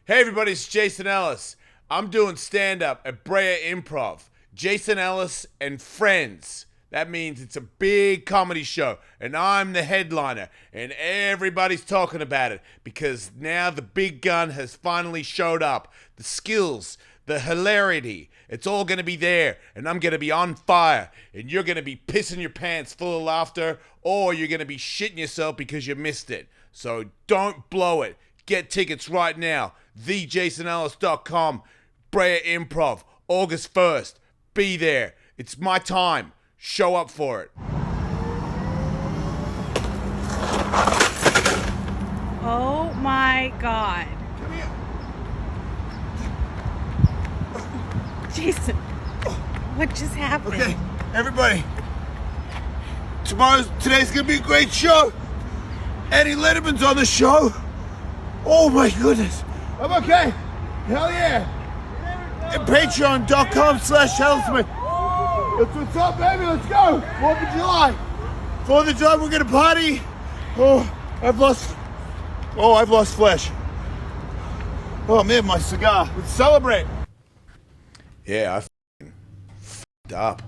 Hey everybody, it's Jason Ellis. I'm doing stand-up at Brea Improv. Jason Ellis and Friends. That means it's a big comedy show, and I'm the headliner, and everybody's talking about it because now the big gun has finally showed up. The skills, the hilarity, it's all going to be there, and I'm going to be on fire, and you're going to be pissing your pants full of laughter, or you're going to be shitting yourself because you missed it. So don't blow it. Get tickets right now. thejasonellis.com. Brea Improv, August 1st. Be there. It's my time. Show up for it. Oh my God. Come here. Jason, what just happened? Okay, everybody. Today's gonna be a great show. Eddie Lederman's on the show. Oh my goodness. I'm okay. Hell yeah. And patreon.com/Ellisman. That's what's up, baby. Let's go. 4th of July. 4th of July, we're gonna party. I've lost flesh. Oh man, my cigar. Let's celebrate. Yeah, I f***ed up.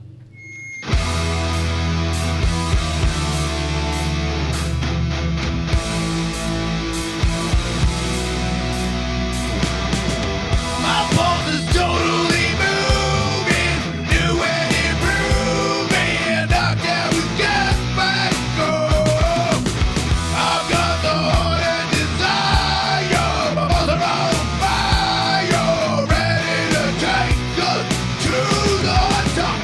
My fault is totally moving, new and improving. Knocked out with gas back home. I've got the heart and desire, my balls are on fire, ready to take us to the top.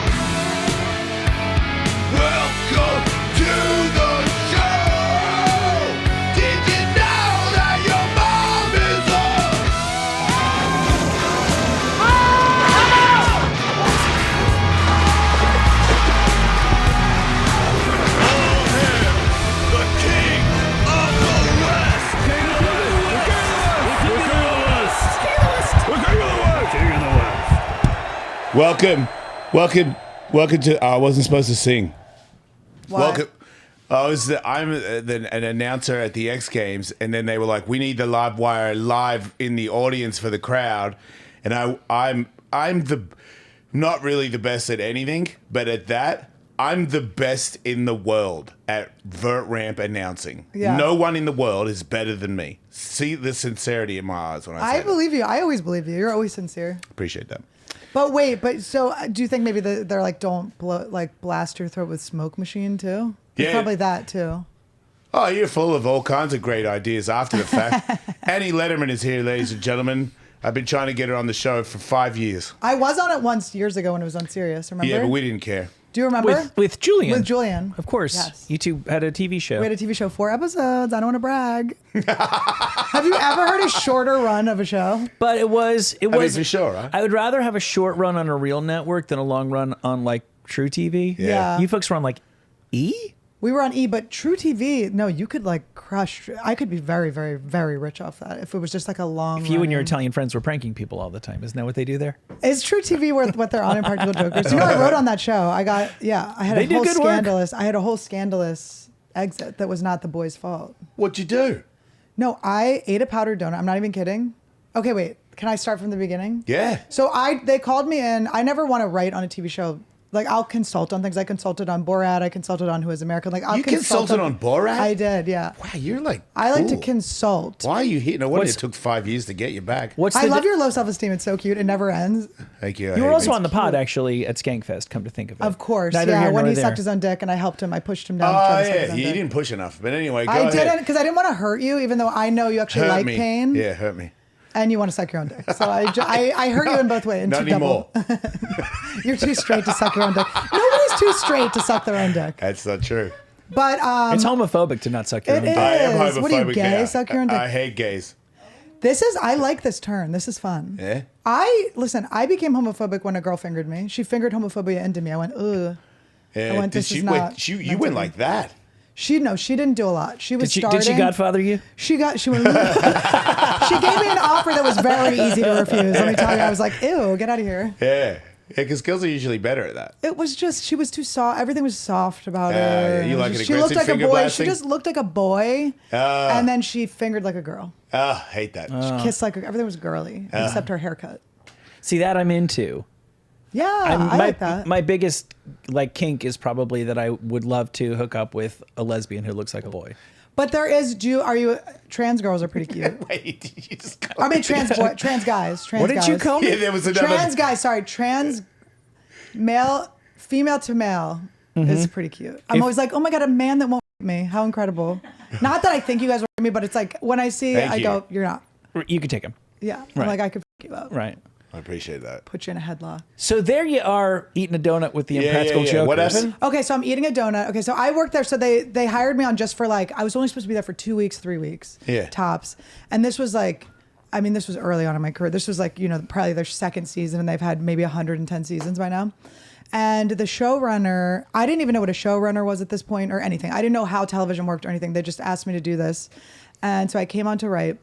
Welcome to the show. Did you know that your mom is the king of the West? Welcome to. I wasn't supposed to sing. Why? Welcome. I'm an announcer at the X Games, and then they were like, "We need the live wire live in the audience for the crowd," and I'm the not really the best at anything, but at that. I'm the best in the world at vert ramp announcing. Yeah. No one in the world is better than me. See the sincerity in my eyes when I say I that. believe you. I always believe you. You're always sincere. Appreciate that. But wait, so do you think maybe they're like, don't blast your throat with smoke machine too? It's Yeah. probably that too. Oh, you're full of all kinds of great ideas after the fact. Annie Lederman is here, ladies and gentlemen. I've been trying to get her on the show for 5 years. I was on it once years ago when it was on Sirius. Remember? Yeah, but we didn't care. Do you remember? With Julian. With Julian. Of course. Yes. You two had a TV show. We had a TV show, 4 episodes. I don't want to brag. Have you ever heard a shorter run of a show? But it was I mean, for sure, right? I would rather have a short run on a real network than a long run on like True TV. Yeah. You folks were on like E? We were on E, but True TV, no, you could like crush. I could be very, very, very rich off that if it was just like a long. If you and your running- Italian friends were pranking people all the time, isn't that what they do there? Is True TV what they're on Impractical Jokers? You know, I wrote on that show. I had They a do whole good work. scandalous. I had a whole scandalous exit that was not the boys' fault. What'd you do? No, I ate a powdered donut. I'm not even kidding. Okay, wait. Can I start from the beginning? Yeah. So they called me in. I never want to write on a TV show. Like, I'll consult on things. I consulted on Borat. I consulted on Who Is American. Like, I'll You consult consulted on Borat? I did, yeah. Wow, you're like I like to cool. consult. Why are you here? No wonder What's- it took 5 years to get you back. I love your low self-esteem. It's so cute. It never ends. Thank you. You were also on on the pod actually at Skankfest, come to think of it. Of course, Neither yeah. here When nor he there. sucked his own dick and I helped him, I pushed him down. Oh, trying to suck his yeah. own You dick. didn't push enough. But anyway, go I ahead. didn't, because I didn't want to hurt you, even though I know you actually Hurt like me. pain. Yeah, hurt me. And you want to suck your own dick. So I hurt you in both ways. Not anymore. You're too straight to suck your own dick. Nobody's too straight to suck their own dick. That's not true. But It's homophobic to not suck your it own dick. I am is. homophobic. What are you, gay? now. Suck your own dick. I hate gays. I like this turn. This is fun. Yeah? I became homophobic when a girl fingered me. She fingered homophobia into me. I went, ugh. Yeah. I went, Did this she is went, not she, you meant went to like be. that. She didn't do a lot. She was Did starting. she Godfather you? She went, she gave me an offer that was very easy to refuse. Let me tell you, I was like, ew, get out of here. Yeah. Yeah, because girls are usually better at that. It was just, she was too soft. Everything was soft about Yeah, her. you like an She looked aggressive like a finger boy. blasting? She just looked like a boy. And then she fingered like a girl. Hate that. She kissed like everything was girly except her haircut. See, that I'm into. Yeah, I like that. My biggest like kink is probably that I would love to hook up with a lesbian who looks like a boy. But there is trans girls are pretty cute. Wait, did you just I mean trans guys. What did you call me? Yeah, there was another. Trans guys, sorry, trans male, female to male is pretty cute. I'm always like, oh my God, a man that won't me. How incredible. Not that I think you guys will me, but it's like when I see it, I go, you're not. You can take him. Yeah. Right. I'm like, I could you up. Right. I appreciate that. Put you in a headlock. So there you are eating a donut with the Impractical Jokers. What happened? Okay, so I'm eating a donut. Okay, so I worked there. So they hired me on just for like, I was only supposed to be there for 2 weeks, 3 weeks. Yeah. Tops. And this was like, I mean, this was early on in my career. This was like, probably their second season and they've had maybe 110 seasons by now. And the showrunner, I didn't even know what a showrunner was at this point or anything. I didn't know how television worked or anything. They just asked me to do this. And so I came on to write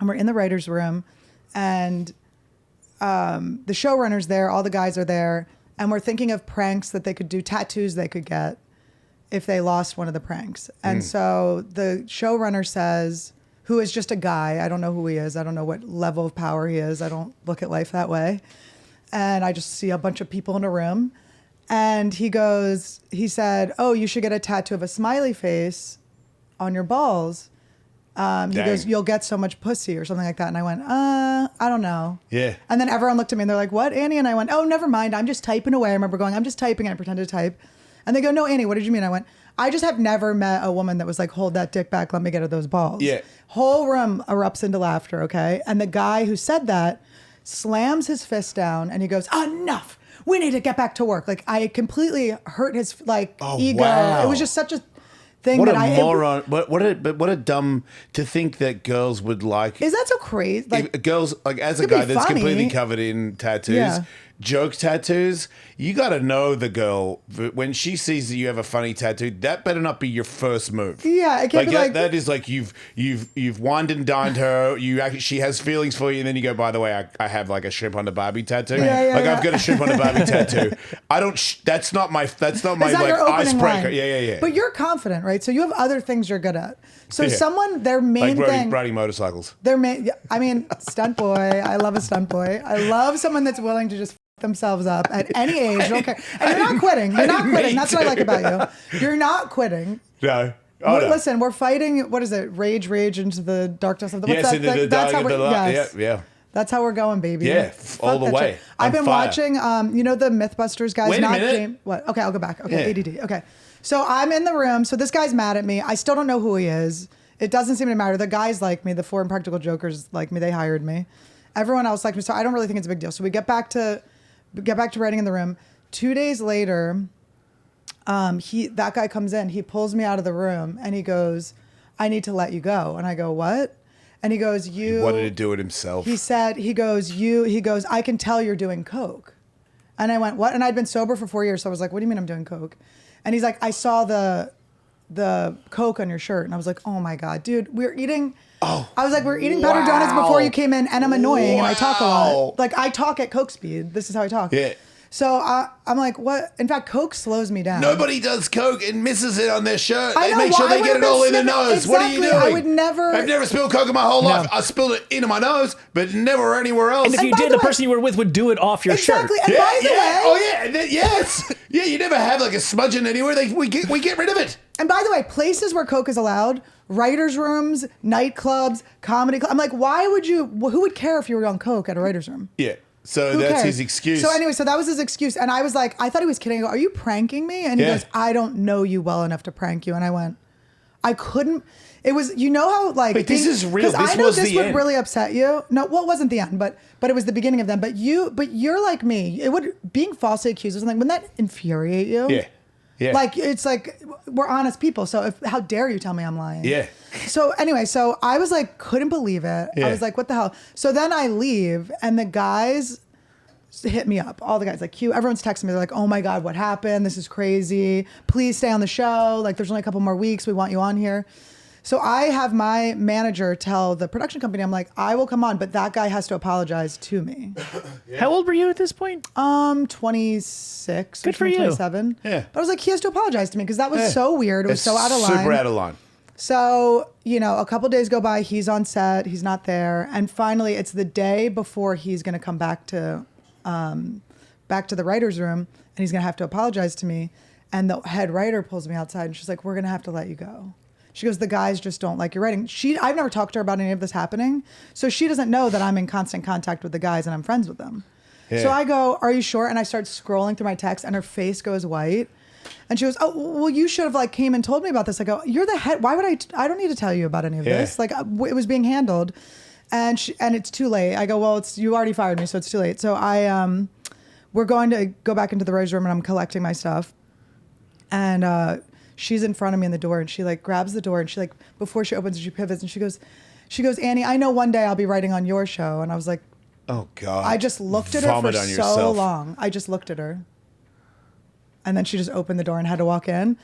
and we're in the writer's room and the showrunner's there, all the guys are there, and we're thinking of pranks that they could do, tattoos they could get if they lost one of the pranks. And so the showrunner says, who is just a guy, I don't know who he is, I don't know what level of power he is, I don't look at life that way. And I just see a bunch of people in a room. And he said, oh, you should get a tattoo of a smiley face on your balls. He goes, you'll get so much pussy or something like that. And I went, I don't know. Yeah. And then everyone looked at me and they're like, what, Annie? And I went, oh, never mind. I'm just typing away. I remember going, I'm just typing. And I pretended to type. And they go, no, Annie, what did you mean? I went, I just have never met a woman that was like, hold that dick back. Let me get at those balls. Yeah. Whole room erupts into laughter. Okay. And the guy who said that slams his fist down and he goes, enough. We need to get back to work. Like I completely hurt his ego. Wow. It was just such a thing What that a moron! What a dumb to think that girls would like. Is that so crazy? Like girls, like as a could be guy that's funny. completely covered in tattoos, Yeah. joke tattoos. You got to know the girl when she sees that you have a funny tattoo. That better not be your first move. Yeah, it can't be like that is like you've wined and dined her. She has feelings for you, and then you go, by the way, I have like a shrimp on the Barbie tattoo. I've got a shrimp on the Barbie tattoo. I don't. That's not my like icebreaker. Line. Yeah. But you're confident, right? So you have other things you're good at. So someone, their main like thing, riding motorcycles. I mean, stunt boy. I love a stunt boy. I love someone that's willing to just themselves up at any age. I don't care. And you're not quitting. You're not quitting. That's what I like about you. You're not quitting. No. Oh, no. Listen, we're fighting. What is it? Rage into the darkness of the. Yes, into the that's how dark of we're. the light. Yes. Yeah. That's how we're going, baby. Yeah, all the way. I've been fire. watching. The MythBusters guys. Wait a minute. What? Okay, I'll go back. Okay, Yeah. ADD. Okay, so I'm in the room. So this guy's mad at me. I still don't know who he is. It doesn't seem to matter. The guys like me. The 4 Impractical Jokers like me. They hired me. Everyone else liked me. So I don't really think it's a big deal. So we get back to writing in the room. 2 days later, that guy comes in. He pulls me out of the room and he goes, "I need to let you go." And I go, "What?" And he goes, "You." He wanted to do it himself. He said, he goes, "I can tell you're doing coke." And I went, "What?" And I'd been sober for 4 years. So I was like, "What do you mean I'm doing coke?" And he's like, "I saw the coke on your shirt." And I was like, "Oh my God, dude, we're eating." Oh, I was like, "We're eating better donuts before you came in, and I'm annoying and I talk a lot. Like I talk at coke speed. This is how I talk." Yeah. So I'm like, "What?" In fact, coke slows me down. Nobody does coke and misses it on their shirt. I They know, make sure well, I they get it would've all in been the nose. sniffing- What are you doing? Exactly, I would never- I've never spilled coke in my whole life. I spilled it into my nose, but never anywhere else. And if you by did, the the person you were with would do it off your Exactly. shirt. And by the way, Oh yeah. Yes. Yeah. You never have like a smudging anywhere. We get rid of it. and by the way, places where coke is allowed, writers' rooms, nightclubs, comedy clubs. I'm like, why would you? Who would care if you were on coke at a writer's room? Yeah. So Who that's cares? his excuse. So anyway, so that was his excuse. And I was like, I thought he was kidding. I go, "Are you pranking me?" And he Yeah. goes, "I don't know you well enough to prank you." And I went, I couldn't. It was, how like. Wait, this is real. Because I This know was this the would end. really upset you. No, well, it wasn't the end, but it was the beginning of them. But you're like me. It would, being falsely accused of something, wouldn't that infuriate you? Yeah. Yeah. Like, it's like, we're honest people. So how dare you tell me I'm lying? Yeah. So anyway, so I was like, couldn't believe it. Yeah. I was like, what the hell? So then I leave and the guys hit me up. All the guys, like Q, everyone's texting me. They're like, "Oh my God, what happened? This is crazy. Please stay on the show. Like, there's only a couple more weeks. We want you on here." So I have my manager tell the production company, I'm like, "I will come on, but that guy has to apologize to me." How old were you at this point? 26 Good or for you. 27. Yeah. But I was like, he has to apologize to me because that was so weird. It was so out of line. Super out of line. So, a couple days go by, he's on set, he's not there. And finally, it's the day before he's going to come back to the writer's room, and he's going to have to apologize to me. And the head writer pulls me outside, and she's like, we're going to have to let you go. She goes, the guys just don't like your writing. I've never talked to her about any of this happening. So she doesn't know that I'm in constant contact with the guys and I'm friends with them. Yeah. So I go, are you sure? And I start scrolling through my text, and her face goes white. And she goes, oh, well, you should have came and told me about this. I go, you're the head. Why would I don't need to tell you about any of this. It was being handled, and it's too late. I go, well, you already fired me, so it's too late. So we're going to go back into the writer's room, and I'm collecting my stuff. And she's in front of me in the door, and she grabs the door, and she before she opens it, she pivots, and she goes, Annie, I know one day I'll be writing on your show. And I was like, oh God. I just looked at her for so long. I just looked at her. And then she just opened the door and had to walk in.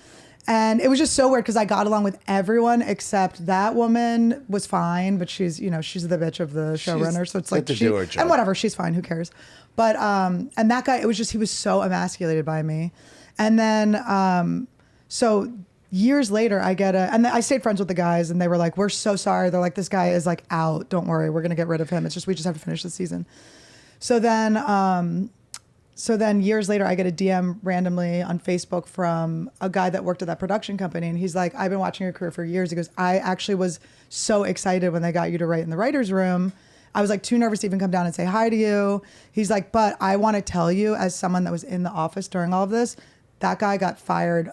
And it was just so weird because I got along with everyone except that woman was fine, but she's the bitch of the showrunner. So it's and whatever, she's fine, who cares? But and that guy, he was so emasculated by me. And then so years later and I stayed friends with the guys, and they were like, we're so sorry. They're like, this guy is out. Don't worry, we're gonna get rid of him. It's just we just have to finish the season. So then years later, I get a DM randomly on Facebook from a guy that worked at that production company. And he's like, I've been watching your career for years. He goes, I actually was so excited when they got you to write in the writer's room. I was too nervous to even come down and say hi to you. He's like, but I want to tell you, as someone that was in the office during all of this, that guy got fired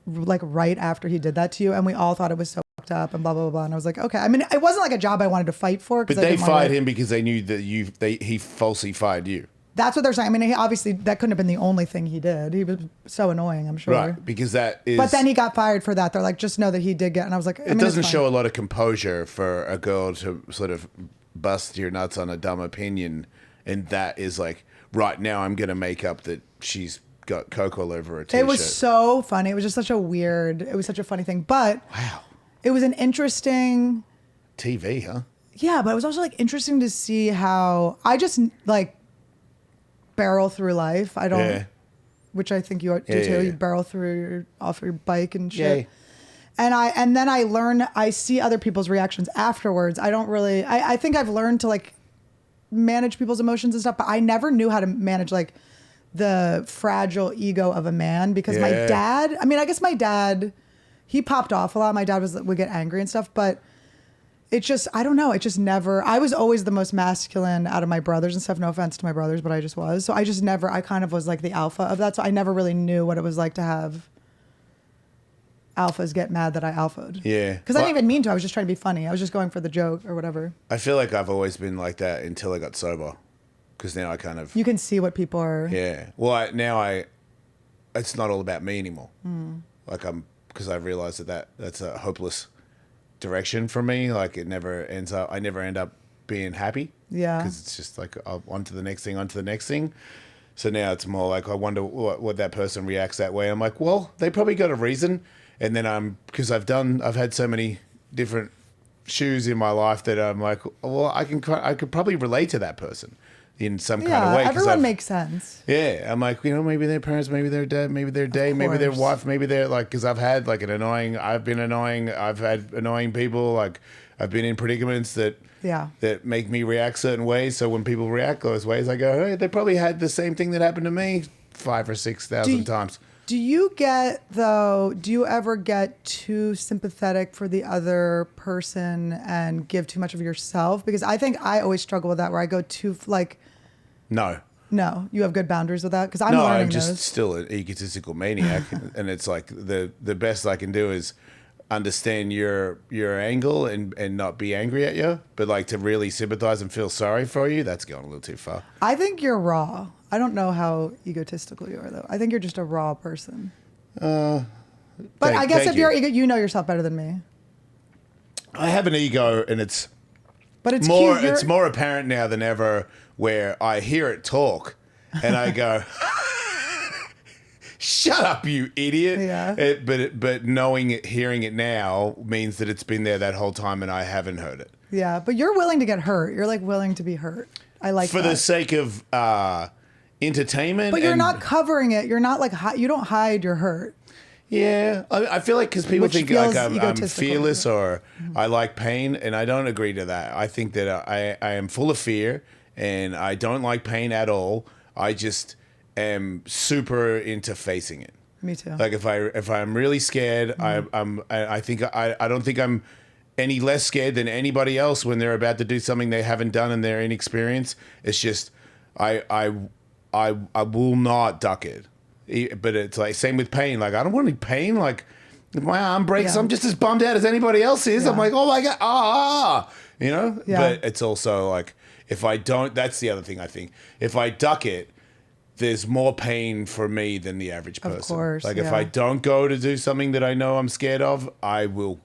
right after he did that to you. And we all thought it was so fucked up and blah, blah, blah. And I was like, okay. I mean, it wasn't a job I wanted to fight for. But they fired him because they knew that he falsely fired you. That's what they're saying. I mean, obviously that couldn't have been the only thing he did. He was so annoying, I'm sure. Right, because that is... But then he got fired for that. They're like, just know that he did get... And I was like... It doesn't show a lot of composure for a girl to sort of bust your nuts on a dumb opinion. And that is right now I'm going to make up that she's got coke all over her t-shirt. It was so funny. It was just such a funny thing. But... Wow. It was an interesting... TV, huh? Yeah, but it was also interesting to see how... I just barrel through life. I don't, which I think you do too. Yeah. You barrel through off your bike and shit. Yeah. And then I learn. I see other people's reactions afterwards. I don't really. I think I've learned to manage people's emotions and stuff, but I never knew how to manage the fragile ego of a man because my dad. I mean, I guess my dad, he popped off a lot. My dad would get angry and stuff, but. It just, I don't know. It just never, I was always the most masculine out of my brothers and stuff. No offense to my brothers, but I just was. So I just never, I kind of was the alpha of that. So I never really knew what it was like to have alphas get mad that I alphaed. Yeah. Because I didn't even mean to. I was just trying to be funny. I was just going for the joke or whatever. I feel like I've always been like that until I got sober. Because now I kind of... You can see what people are... Yeah. Well, now it's not all about me anymore. Because I've realized that's a hopeless... direction for me. It never ends up, I never end up being happy. Yeah. Because it's just on to the next thing. So now it's more I wonder what that person reacts that way. I'm like, well, they probably got a reason. And then because I've had so many different shoes in my life that I'm like, well, I could probably relate to that person in some kind of way. Everyone makes sense. Yeah. I'm like, maybe their parents, maybe their dad, maybe their date, maybe their wife, maybe they're because I've had I've been annoying, I've had annoying people, I've been in predicaments that make me react certain ways. So when people react those ways, I go, hey, they probably had the same thing that happened to me 5,000 or 6,000 times. Do you ever get too sympathetic for the other person and give too much of yourself? Because I think I always struggle with that where I go too No. No, you have good boundaries with that? Because I'm learning I'm just those. still an egotistical maniac. And it's the best I can do is understand your angle and not be angry at you. But to really sympathize and feel sorry for you, that's going a little too far. I think you're raw. I don't know how egotistical you are, though. I think you're just a raw person. But I guess if you're ego, you know yourself better than me. I have an ego, and it's more cute. It's more apparent now than ever. Where I hear it talk, and I go, "Shut up, you idiot!" Yeah. But hearing it now means that it's been there that whole time, and I haven't heard it. Yeah, but you're willing to get hurt. You're willing to be hurt. I like for that. the sake of entertainment. But you're not covering it. You're not you don't hide your hurt. Yeah, I feel like because people Which think like feels I'm egotistical. fearless or I like pain, and I don't agree to that. I think that I am full of fear, and I don't like pain at all. I just am super into facing it. Me too. Like if I'm really scared, I think I don't think I'm any less scared than anybody else when they're about to do something they haven't done and they're inexperienced. It's just I will not duck it. But it's like same with pain. Like I don't want any pain. Like if my arm breaks, Yeah. I'm just as bummed out as anybody else is. I'm Yeah. like, oh my god, you know. Yeah. But it's also like if I don't. That's the other thing I think. If I duck it, there's more pain for me than the average person. course, Like if yeah. I don't go to do something that I know I'm scared of, I will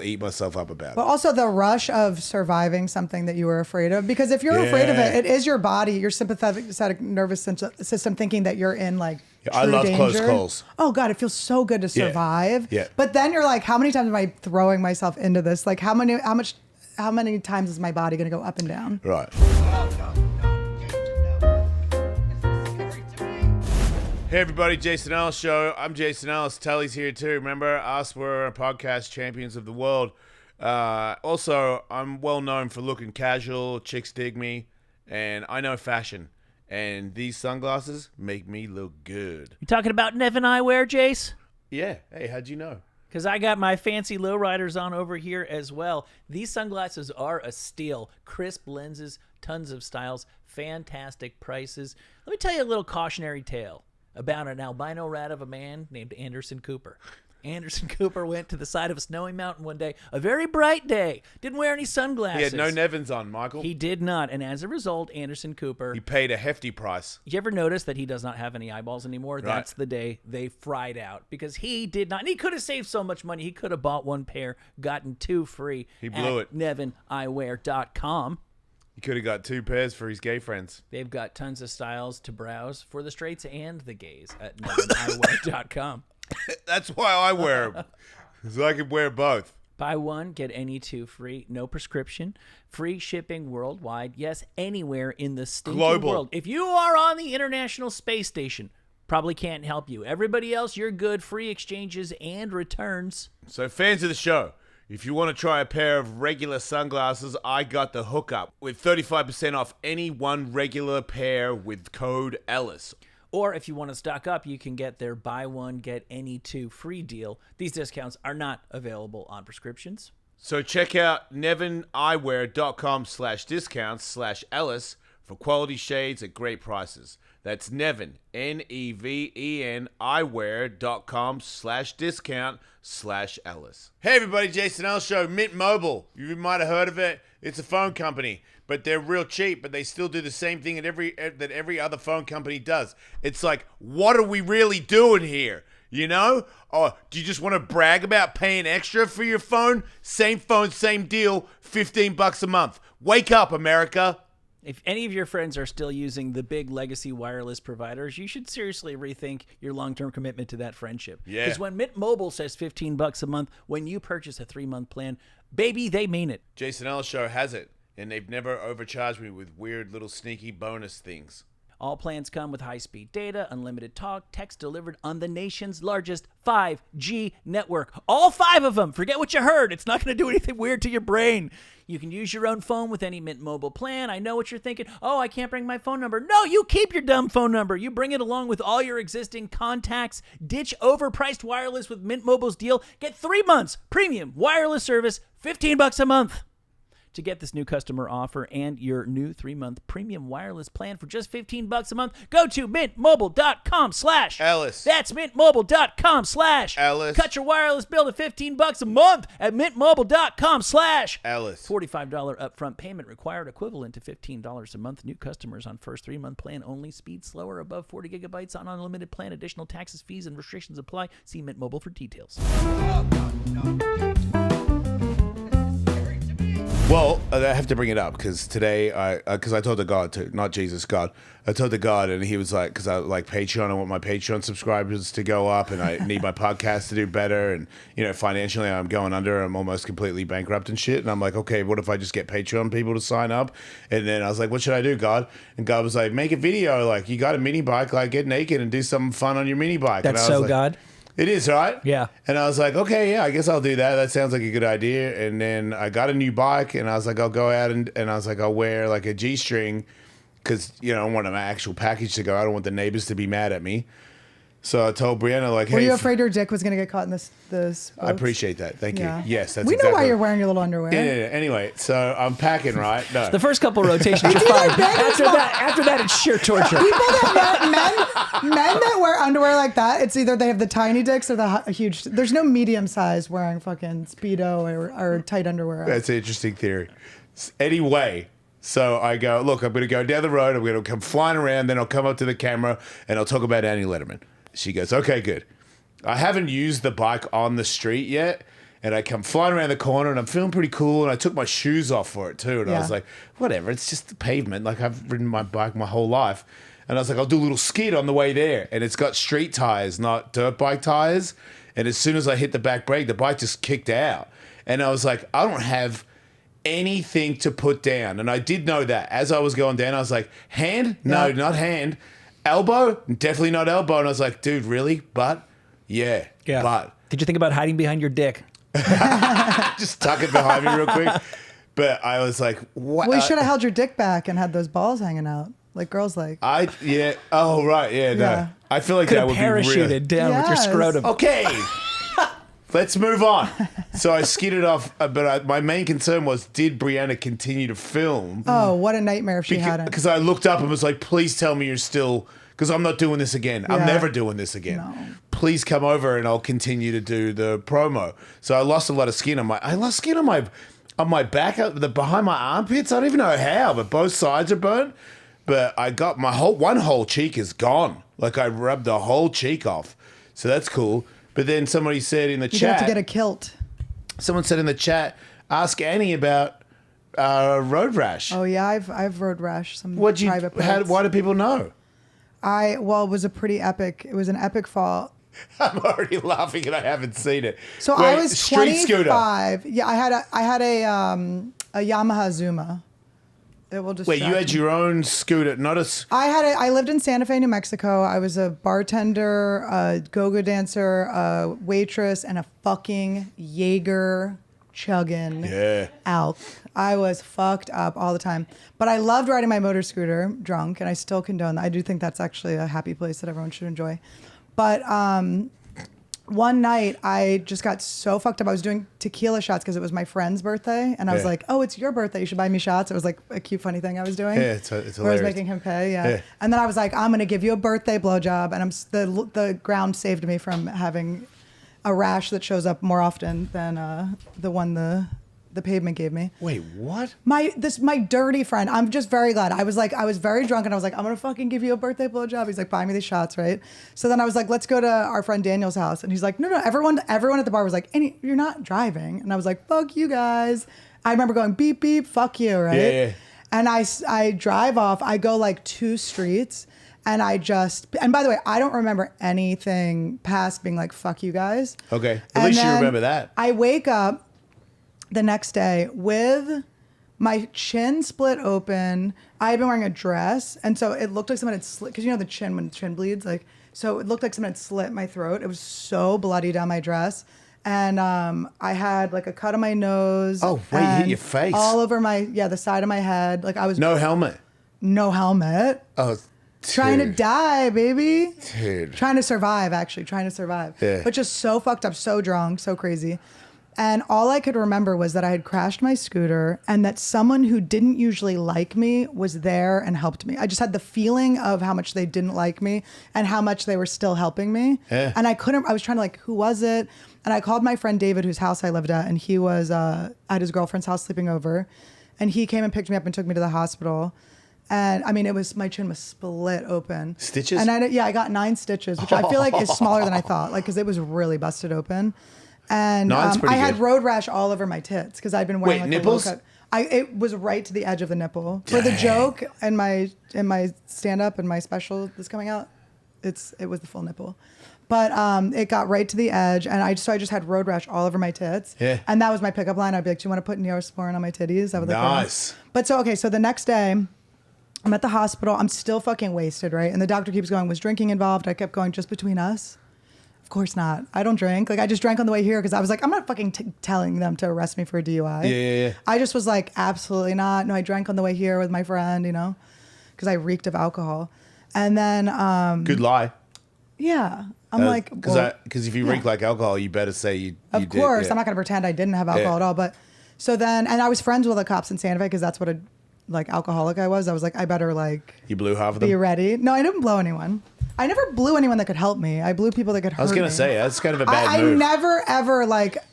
eat myself up about But it. also the rush of surviving something that you were afraid of. Because if you're afraid of Yeah. it, it is your body, your sympathetic nervous system thinking that you're in like I true love close danger. calls. Oh God, it feels so good to Yeah. survive. Yeah. But then you're like, how many times am I throwing myself into this? Like how many times is my body going to go up and down? Right. Hey everybody, Jason Ellis Show. I'm Jason Ellis. Tully's here too. Remember, us were podcast champions of the world. Also, I'm well known for looking casual. Chicks dig me, and I know fashion. And these sunglasses make me look good. You talking about Nevin Eyewear, Jace? Yeah. Hey, how'd you know? Because I got my fancy lowriders on over here as well. These sunglasses are a steal. Crisp lenses, tons of styles, fantastic prices. Let me tell you a little cautionary tale about an albino rat of a man named Anderson Cooper. Anderson Cooper went to the side of a snowy mountain one day, a very bright day, didn't wear any sunglasses. He had no Nevins on, Michael. He did not, and as a result, Anderson Cooper... He paid a hefty price. You ever notice that he does not have any eyeballs anymore? Right. That's the day they fried out because he did not. And he could have saved so much money. He could have bought one pair, gotten two free. He blew at NevinEyewear.com. He could have got 2 pairs for his gay friends. They've got tons of styles to browse for the straights and the gays at NevinEyewear.com. That's why I wear them. So I can wear both. Buy one, get any two free. No prescription. Free shipping worldwide. Yes, anywhere in the stinking Global. world. If you are on the International Space Station, probably can't help you. Everybody else, you're good. Free exchanges and returns. So fans of the show, if you want to try a pair of regular sunglasses, I got the hookup with 35% off any one regular pair with code Ellis. Or if you want to stock up, you can get their buy one, get any two free deal. These discounts are not available on prescriptions. So check out nevineyewear.com/discounts/Ellis for quality shades at great prices. That's Nevin, Neven, eyewear.com/discount/Ellis. Hey everybody, Jason Ellis Show, Mint Mobile. You might have heard of it. It's a phone company, but they're real cheap, but they still do the same thing that every other phone company does. It's like, what are we really doing here? You know? Or do you just want to brag about paying extra for your phone? Same phone, same deal, $15 a month. Wake up, America. If any of your friends are still using the big legacy wireless providers, you should seriously rethink your long-term commitment to that friendship. Yeah. Because when Mint Mobile says $15 a month, when you purchase a 3-month plan, baby, they mean it. Jason Ellis Show has it, and they've never overcharged me with weird little sneaky bonus things. All plans come with high-speed data, unlimited talk, text delivered on the nation's largest 5G network. All 5 of them. Forget what you heard. It's not going to do anything weird to your brain. You can use your own phone with any Mint Mobile plan. I know what you're thinking. Oh, I can't bring my phone number. No, you keep your dumb phone number. You bring it along with all your existing contacts. Ditch overpriced wireless with Mint Mobile's deal. Get 3 months premium wireless service, $15 a month. To get this new customer offer and your new 3-month premium wireless plan for just $15 a month, go to mintmobile.com/Ellis. That's mintmobile.com/Ellis. Cut your wireless bill to $15 a month at mintmobile.com/Ellis. $45 upfront payment required, equivalent to $15 a month. New customers on first 3-month plan only. Speed slower above 40 gigabytes on unlimited plan. Additional taxes, fees, and restrictions apply. See Mint Mobile for details. Well, I have to bring it up because today, I told the God, not Jesus, God. I told the God, and he was like, because I like Patreon, I want my Patreon subscribers to go up, and I need my podcast to do better, and financially, I'm going under. I'm almost completely bankrupt and shit. And I'm like, okay, what if I just get Patreon people to sign up? And then I was like, what should I do, God? And God was like, make a video, like you got a mini bike, like get naked and do something fun on your mini bike. That's and I was so like, God. It is, right? Yeah. And I was like, okay, yeah, I guess I'll do that. That sounds like a good idea. And then I got a new bike, and I was like, I'll go out and I was like, I'll wear like a G-string because, I don't want my actual package to go. I don't want the neighbors to be mad at me. So I told Brianna, like, hey. Were you afraid your dick was going to get caught in this? I appreciate that. Thank you. Yeah. Yes, that's we exactly. know why you're wearing your little underwear. Yeah. Anyway, so I'm packing, right? No. The first couple rotations are fine. After that, it's sheer torture. People that men that wear underwear like that, it's either they have the tiny dicks or the huge. There's no medium size wearing fucking Speedo or tight underwear. That's an interesting theory. Anyway, so I go, look, I'm going to go down the road. I'm going to come flying around. Then I'll come up to the camera and I'll talk about Annie Lederman. She goes, okay, good. I haven't used the bike on the street yet. And I come flying around the corner and I'm feeling pretty cool. And I took my shoes off for it too. And I was like, whatever, it's just the pavement. Like I've ridden my bike my whole life. And I was like, I'll do a little skid on the way there. And it's got street tires, not dirt bike tires. And as soon as I hit the back brake, the bike just kicked out. And I was like, I don't have anything to put down. And I did know that. As I was going down, I was like, hand? No, not hand. Elbow? Definitely not elbow. And I was like, dude, really? Butt? Yeah. Butt. Did you think about hiding behind your dick? Just tuck it behind me real quick. But I was like, what? Well, you should have held your dick back and had those balls hanging out like girls like. Oh, right. Yeah, no. Yeah. I feel like Could that have would be parachuted real. down with your Yes. scrotum. Okay. Let's move on. So I skidded off, but my main concern was, did Brianna continue to film? Oh, what a nightmare if she hadn't. Because I looked up and was like, please tell me you're still, because I'm not doing this again. I'm Yeah. never doing this again. No. Please come over and I'll continue to do the promo. So I lost a lot of skin on my back, behind my armpits. I don't even know how, but both sides are burnt. But I got one whole cheek is gone. Like I rubbed the whole cheek off. So that's cool. But then somebody said in the You chat, have to get a kilt. someone said in the chat, ask Annie about road rash. Oh yeah, I've road rash some Why do people know? It was a pretty epic. It was an epic fall. I'm already laughing and I haven't seen it. So Wait, I was street scooter. 25. Yeah, I had a Yamaha Zuma. It will just Wait, you had your own scooter, not a. I lived in Santa Fe, New Mexico. I was a bartender, a go-go dancer, a waitress, and a fucking Jaeger chugging alk. I was fucked up all the time. But I loved riding my motor scooter drunk, and I still condone that. I do think that's actually a happy place that everyone should enjoy. But one night I just got so fucked up. I was doing tequila shots because it was my friend's birthday, and I was like, "Oh, it's your birthday. You should buy me shots." It was like a cute, funny thing I was doing. Yeah, it's hilarious. Where I was making him pay. Yeah. And then I was like, "I'm gonna give you a birthday blowjob," and the ground saved me from having a rash that shows up more often than the one the pavement gave me. Wait, what? My dirty friend. I'm just very glad. I was very drunk and I was like, I'm gonna fucking give you a birthday blowjob. He's like, buy me these shots, right? So then I was like, let's go to our friend Daniel's house, and he's like, no, everyone at the bar was like, Annie, you're not driving, and I was like, fuck you guys. I remember going beep beep, fuck you, right? Yeah. And I drive off. I go like 2 streets. And by the way, I don't remember anything past being like, fuck you guys. Okay. At least you remember that. I wake up the next day with my chin split open. I had been wearing a dress. And so it looked like someone had slit, because you know the chin, when the chin bleeds, like, so it looked like someone had slit my throat. It was so bloody down my dress. And I had like a cut on my nose. Oh, wait, you hit your face. All over the side of my head. Like I was. No helmet. No helmet. Oh, Trying to die, baby. Dude. Trying to survive. Yeah. But just so fucked up, so drunk, so crazy. And all I could remember was that I had crashed my scooter and that someone who didn't usually like me was there and helped me. I just had the feeling of how much they didn't like me and how much they were still helping me. Yeah. And I was trying to like, who was it? And I called my friend David, whose house I lived at, and he was at his girlfriend's house sleeping over. And he came and picked me up and took me to the hospital. And I mean, my chin was split open. Stitches? And I got 9 stitches, which I feel like is smaller than I thought, like, because it was really busted open. And I had road rash all over my tits because I'd been wearing like nipples? a low cut. It was right to the edge of the nipple. For the joke and my stand up and my special that's coming out, it was the full nipple. But it got right to the edge, and I just had road rash all over my tits. Yeah. And that was my pickup line. I'd be like, "Do you want to put Neosporin on my titties?" I would like, Nice. But so the next day, I'm at the hospital. I'm still fucking wasted, right? And the doctor keeps going, was drinking involved? I kept going, just between us. Of course not. I don't drink. Like I just drank on the way here because I was like, I'm not fucking telling them to arrest me for a DUI. Yeah. I just was like, absolutely not. No, I drank on the way here with my friend, because I reeked of alcohol. And then, Good lie. yeah, I'm like, well, Because if you reek like alcohol, you better say you of did. course, Yeah. I'm not going to pretend I didn't have alcohol Yeah. at all. But so then, and I was friends with the cops in Santa Fe because that's what a alcoholic I was. I was like, I better You blew half of them? be ready. No, I didn't blow anyone. I never blew anyone that could help me. I blew people that could hurt me. I was going to say, that's kind of a bad I move. never ever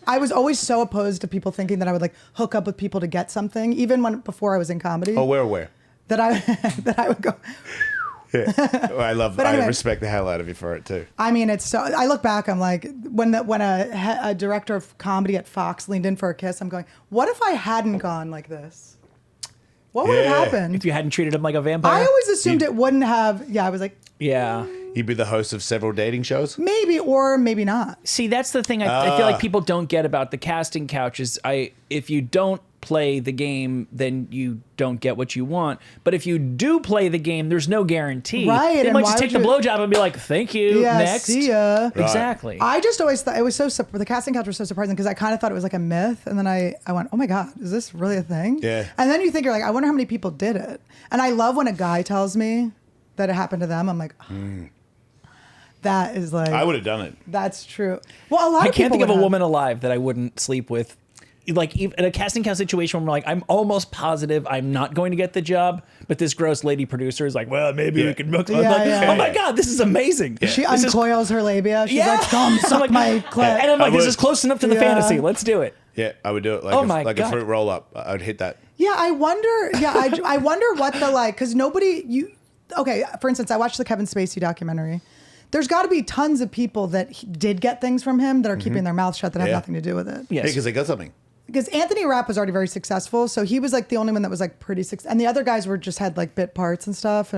I was always so opposed to people thinking that I would hook up with people to get something, even before I was in comedy. Oh, where? That I would go. Yeah. Oh, But anyway. I respect the hell out of you for it too. I mean, it's so. I look back, I'm like, when a director of comedy at Fox leaned in for a kiss, I'm going, what if I hadn't gone like this? What would have Yeah. happened? If you hadn't treated him like a vampire. I always assumed it wouldn't have. Yeah, I was like, Yeah. You'd be the host of several dating shows? maybe or maybe not. See, that's the thing I feel like people don't get about the casting couch is if you don't play the game, then you don't get what you want. But if you do play the game, there's no guarantee. Right, They and might why just take the would blowjob and be like, thank you, Yeah, next. see ya. Exactly. I just always thought it was the casting couch was so surprising because I kind of thought it was like a myth, and then I went, oh my god, is this really a thing? Yeah. And then you're like, I wonder how many people did it. And I love when a guy tells me that it happened to them. I'm like, that is like I would have done it. that's true. Well, a lot I of can't people think of a would have. woman alive that I wouldn't sleep with. Like in a casting couch situation where I'm almost positive I'm not going to get the job, but this gross lady producer is like, well, maybe we can book. I'm Yeah, like, yeah. oh my god, this is amazing. She This is- uncoils her labia. She's Yeah. like, come I'm suck like- my clit. And I'm like, I this would. is close enough to the Yeah. fantasy. Let's do it. Yeah, I would do it Oh my like God. a fruit roll up. I'd hit that. Yeah, I wonder. Yeah, I wonder what because nobody. Okay, for instance, I watched the Kevin Spacey documentary. There's got to be tons of people that did get things from him that are keeping their mouths shut that have Yeah. nothing to do with it. Yes. Because they got something. Because Anthony Rapp was already very successful, so he was the only one that was pretty successful, and the other guys were just had bit parts and stuff,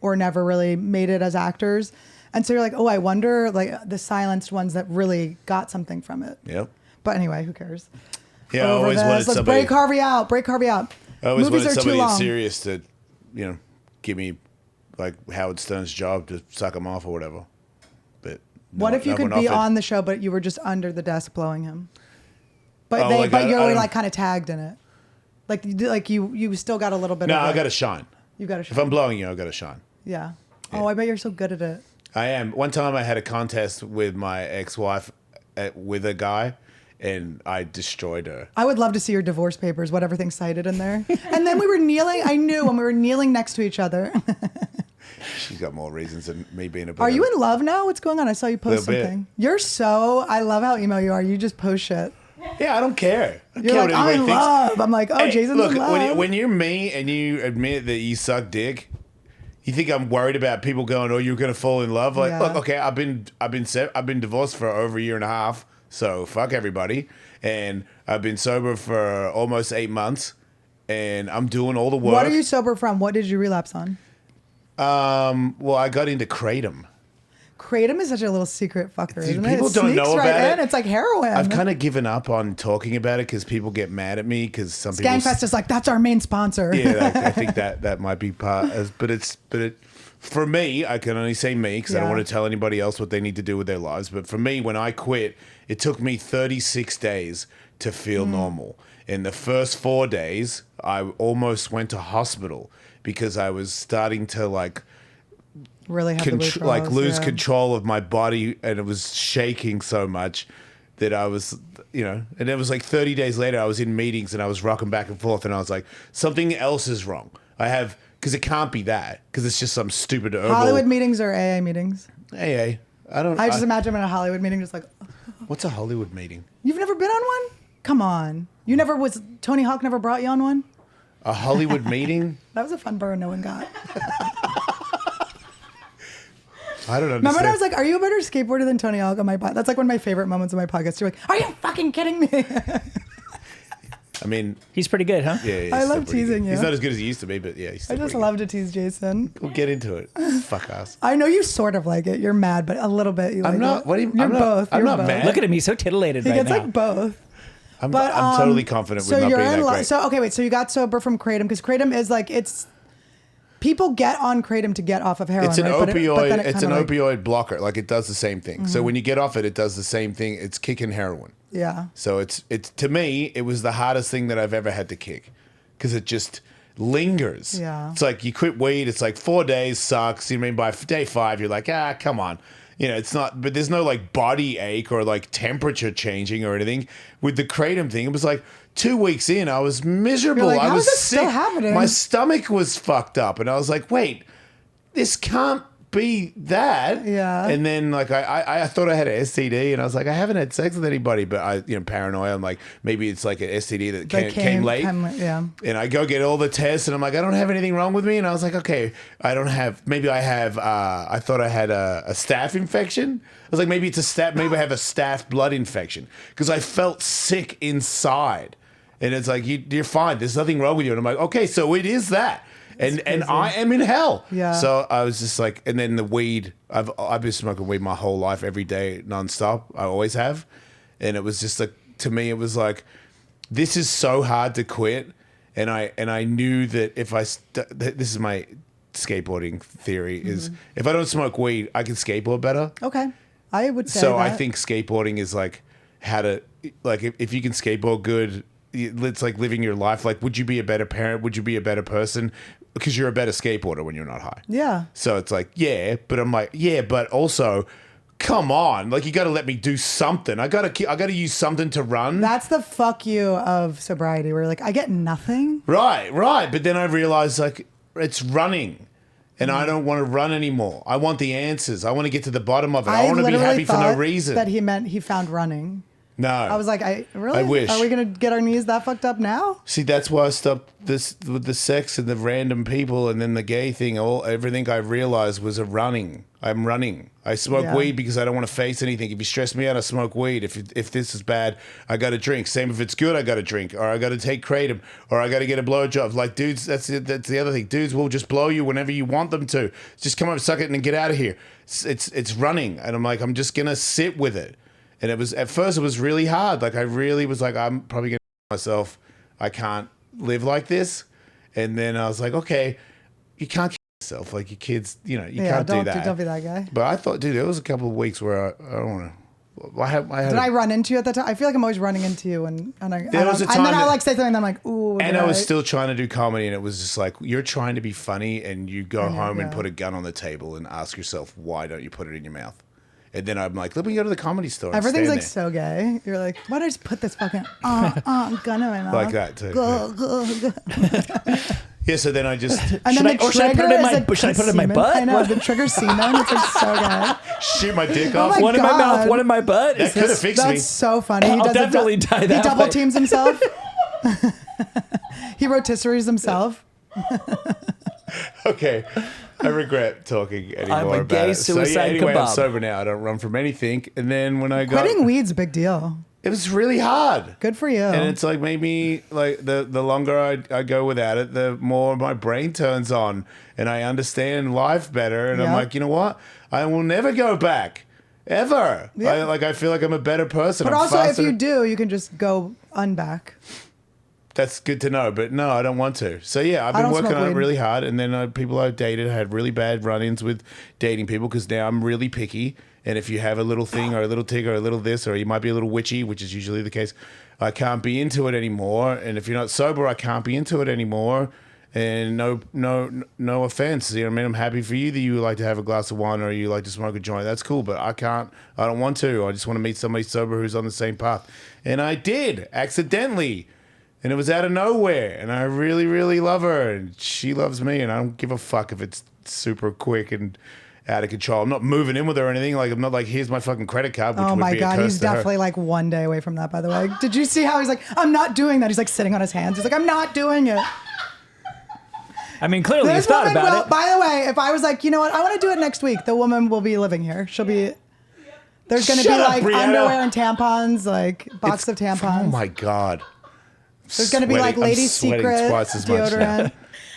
or never really made it as actors. And so you're like, oh, I wonder the silenced ones that really got something from it. Yep. But anyway, who cares? Yeah, I Over always this. wanted Let's somebody. break Harvey out. Break Harvey out. I always Movies wanted are too somebody long. serious to, give me like Howard Stern's job to suck him off or whatever. But What if you could be on the show, but you were just under the desk blowing him? But you were kind of tagged in it. You still got a little bit No, of I got to shine. You got to If I'm blowing you, I got to shine. Yeah. Oh, I bet you're so good at it. I am. One time I had a contest with my ex-wife with a guy, and I destroyed her. I would love to see your divorce papers, what everything's cited in there. And then we were kneeling. I knew when we were kneeling next to each other. She's got more reasons than me being a. Are you in love now? What's going on? I saw you post Little bit. something. You're so. I love how emo you are. You just post shit. Yeah, I don't care. I You're care like, what I'm anybody in thinks. love. I'm like, oh, Hey, Jason's look, in love. when you're me and you admit that you suck dick, you think I'm worried about people going, "Oh, you're gonna fall in love"? Like, Yeah. look, okay, I've been divorced for over a year and a half, so fuck everybody, and I've been sober for almost 8 months, and I'm doing all the work. What are you sober from? What did you relapse on? Well, I got into Kratom. Kratom is such a little secret fucker, isn't it? People It don't know sneaks about right it. in. It's like heroin. I've kind of given up on talking about it because people get mad at me because some people. Skankfest is like, that's our main sponsor. Yeah, I think that might be part. For me, I can only say me because I don't Yeah. want to tell anybody else what they need to do with their lives. But for me, when I quit, it took me 36 days to feel normal. In the first 4 days, I almost went to hospital because I was starting to Really have the withdrawals, lose yeah. control of my body, and it was shaking so much that I was, and it was 30 days later, I was in meetings and I was rocking back and forth, and I was like, something else is wrong. Because it can't be that, because it's just some stupid herbal. Hollywood meetings or AA meetings? Hey, I just imagine I'm in a Hollywood meeting just like, what's a Hollywood meeting? you've never been on one? Come on. Tony Hawk never brought you on one? A Hollywood meeting? That was a fun burn no one got. I don't understand. Remember when I was like, are you a better skateboarder than Tony Hawk on my podcast? That's one of my favorite moments of my podcast. You're like, are you fucking kidding me? I mean, He's pretty good, huh? yeah, he's I still love pretty teasing good. you. He's not as good as he used to be, but yeah, he's I still just pretty love to tease Jason. good. We'll get into it. Fuck us. I know you sort of like it. You're mad, but a little bit. You I'm like not. it. What do you? You're I'm not, both. I'm You're not both. mad. Look at him. He's so titillated He right gets now. like both. I'm totally confident with So not you're being in that love. great. So okay, wait. So you got sober from Kratom because Kratom is like it's People get on Kratom to get off of heroin. It's an right? opioid. It's It's an opioid blocker. Like it does the same thing. So when you get off it, it does the same thing. It's kicking heroin. Yeah. So it's to me, it was the hardest thing that I've ever had to kick because it just lingers. Yeah. It's like you quit weed. It's like 4 days sucks. You know what I mean, by day 5, you're like, come on. You know, it's not, but there's no like body ache or like temperature changing or anything. With the Kratom thing, it was like 2 weeks in, I was miserable. You're like, I how was is this sick. still happening? My stomach was fucked up. And I was like, wait, this can't be that. Yeah. And then like I thought I had an STD and I was like, I haven't had sex with anybody, but I, you know, paranoia. I'm like, maybe it's like an STD that came late. Yeah. And I go get all the tests and I'm like, I don't have anything wrong with me. And I was like, okay, I don't have, maybe I have, I thought I had a staph infection. I was like, maybe it's a staph, maybe I have a staph blood infection because I felt sick inside. And it's like, you're fine. There's nothing wrong with you. And I'm like, okay, so it is that. And I am in hell. Yeah. So I was just like, and then the weed, I've been smoking weed my whole life, every day, nonstop. I always have. And it was just like, to me, it was like, this is so hard to quit. And I knew that if this is my skateboarding theory, is if I don't smoke weed, I can skateboard better. Okay. I would say So that. I think skateboarding is like how to, like if you can skateboard good, it's like living your life. Like, would you be a better parent? Would you be a better person? Because you're a better skateboarder when you're not high. Yeah. So it's like, yeah, but I'm like, yeah, but also, come on, like you got to let me do something. I got to use something to run. That's the fuck you of sobriety. Where you're like, I get nothing. Right. But then I realized like it's running. And I don't want to run anymore. I want the answers. I want to get to the bottom of it. I want to be literally happy for no thought reason. That he meant he found running. No. I was like, really? I wish. Are we gonna get our knees that fucked up now? See, that's why I stopped this with the sex and the random people and then the gay thing. Everything I realized was running. I'm running. I smoke weed because I don't want to face anything. If you stress me out, I smoke weed. If this is bad, I got to drink. Same if it's good, I got to drink. Or I got to take Kratom. Or I got to get a blowjob. Like, dudes, that's the other thing. Dudes will just blow you whenever you want them to. Just come up, suck it, and get out of here. It's running. And I'm like, I'm just going to sit with it. And it was, at first it was really hard. Like I really was like, I'm probably going to myself. I can't live like this. And then I was like, okay, you can't kill yourself. Like your kids, you can't do that. Don't be that guy. But I thought, dude, there was a couple of weeks where I don't want to. Did I run into you at that time? I feel like I'm always running into you, and then I that- like say something, and I'm like, ooh. And I was still trying to do comedy, and it was just like, you're trying to be funny, and you go home and put a gun on the table and ask yourself, why don't you put it in your mouth? And then I'm like, let me go to the comedy store. And Everything's like there. so gay. You're like, why don't I just put this fucking gun in my mouth? Like that too. Yeah, so then I just And then the should I put it in my butt? I know, the trigger semen. It's like so good. shoot my dick Oh off. my One in my God. mouth, one in my butt. That could have fixed me. That's so funny. He I'll does definitely die that He double way. teams himself. He rotisseries himself. Okay. I regret talking anymore I'm a about gay it. suicide anyway, I'm kebab. sober now. I don't run from anything. And then when I got... Quitting weed's a big deal. It was really hard. Good for you. And it's like made me like the longer I go without it, the more my brain turns on and I understand life better. And I'm Yeah. like, you know what? I will never go back. Ever. Yeah. I feel like I'm a better person. but I'm also, faster. if you do, you can just go unback. That's good to know, but no, I don't want to. So yeah, I've I been don't working smoke on it weed. really hard, and then people I've dated had really bad run-ins with dating people because now I'm really picky. And if you have a little thing or a little tick or a little this, or you might be a little witchy, which is usually the case, I can't be into it anymore. And if you're not sober, I can't be into it anymore. And no offense, you know what I mean? I'm happy for you that you like to have a glass of wine or you like to smoke a joint. That's cool, but I don't want to. I just want to meet somebody sober who's on the same path. And I did, accidentally. And it was out of nowhere. And I really, really love her. And she loves me. And I don't give a fuck if it's super quick and out of control. I'm not moving in with her or anything. Like, I'm not like, here's my fucking credit card, which Oh would my be a God, curse he's to her. definitely like one day away from that, by the way. Did you see how he's like, I'm not doing that? He's like sitting on his hands. He's like, I'm not doing it. I mean, clearly you This thought woman about will, it. by the way, if I was like, you know what, I want to do it next week, the woman will be living here. She'll be, there's going to be Shut up, like Brianna. underwear and tampons, like box of Oh tampons. my God. There's going to be like I'm Lady sweating Secret twice as much now. deodorant.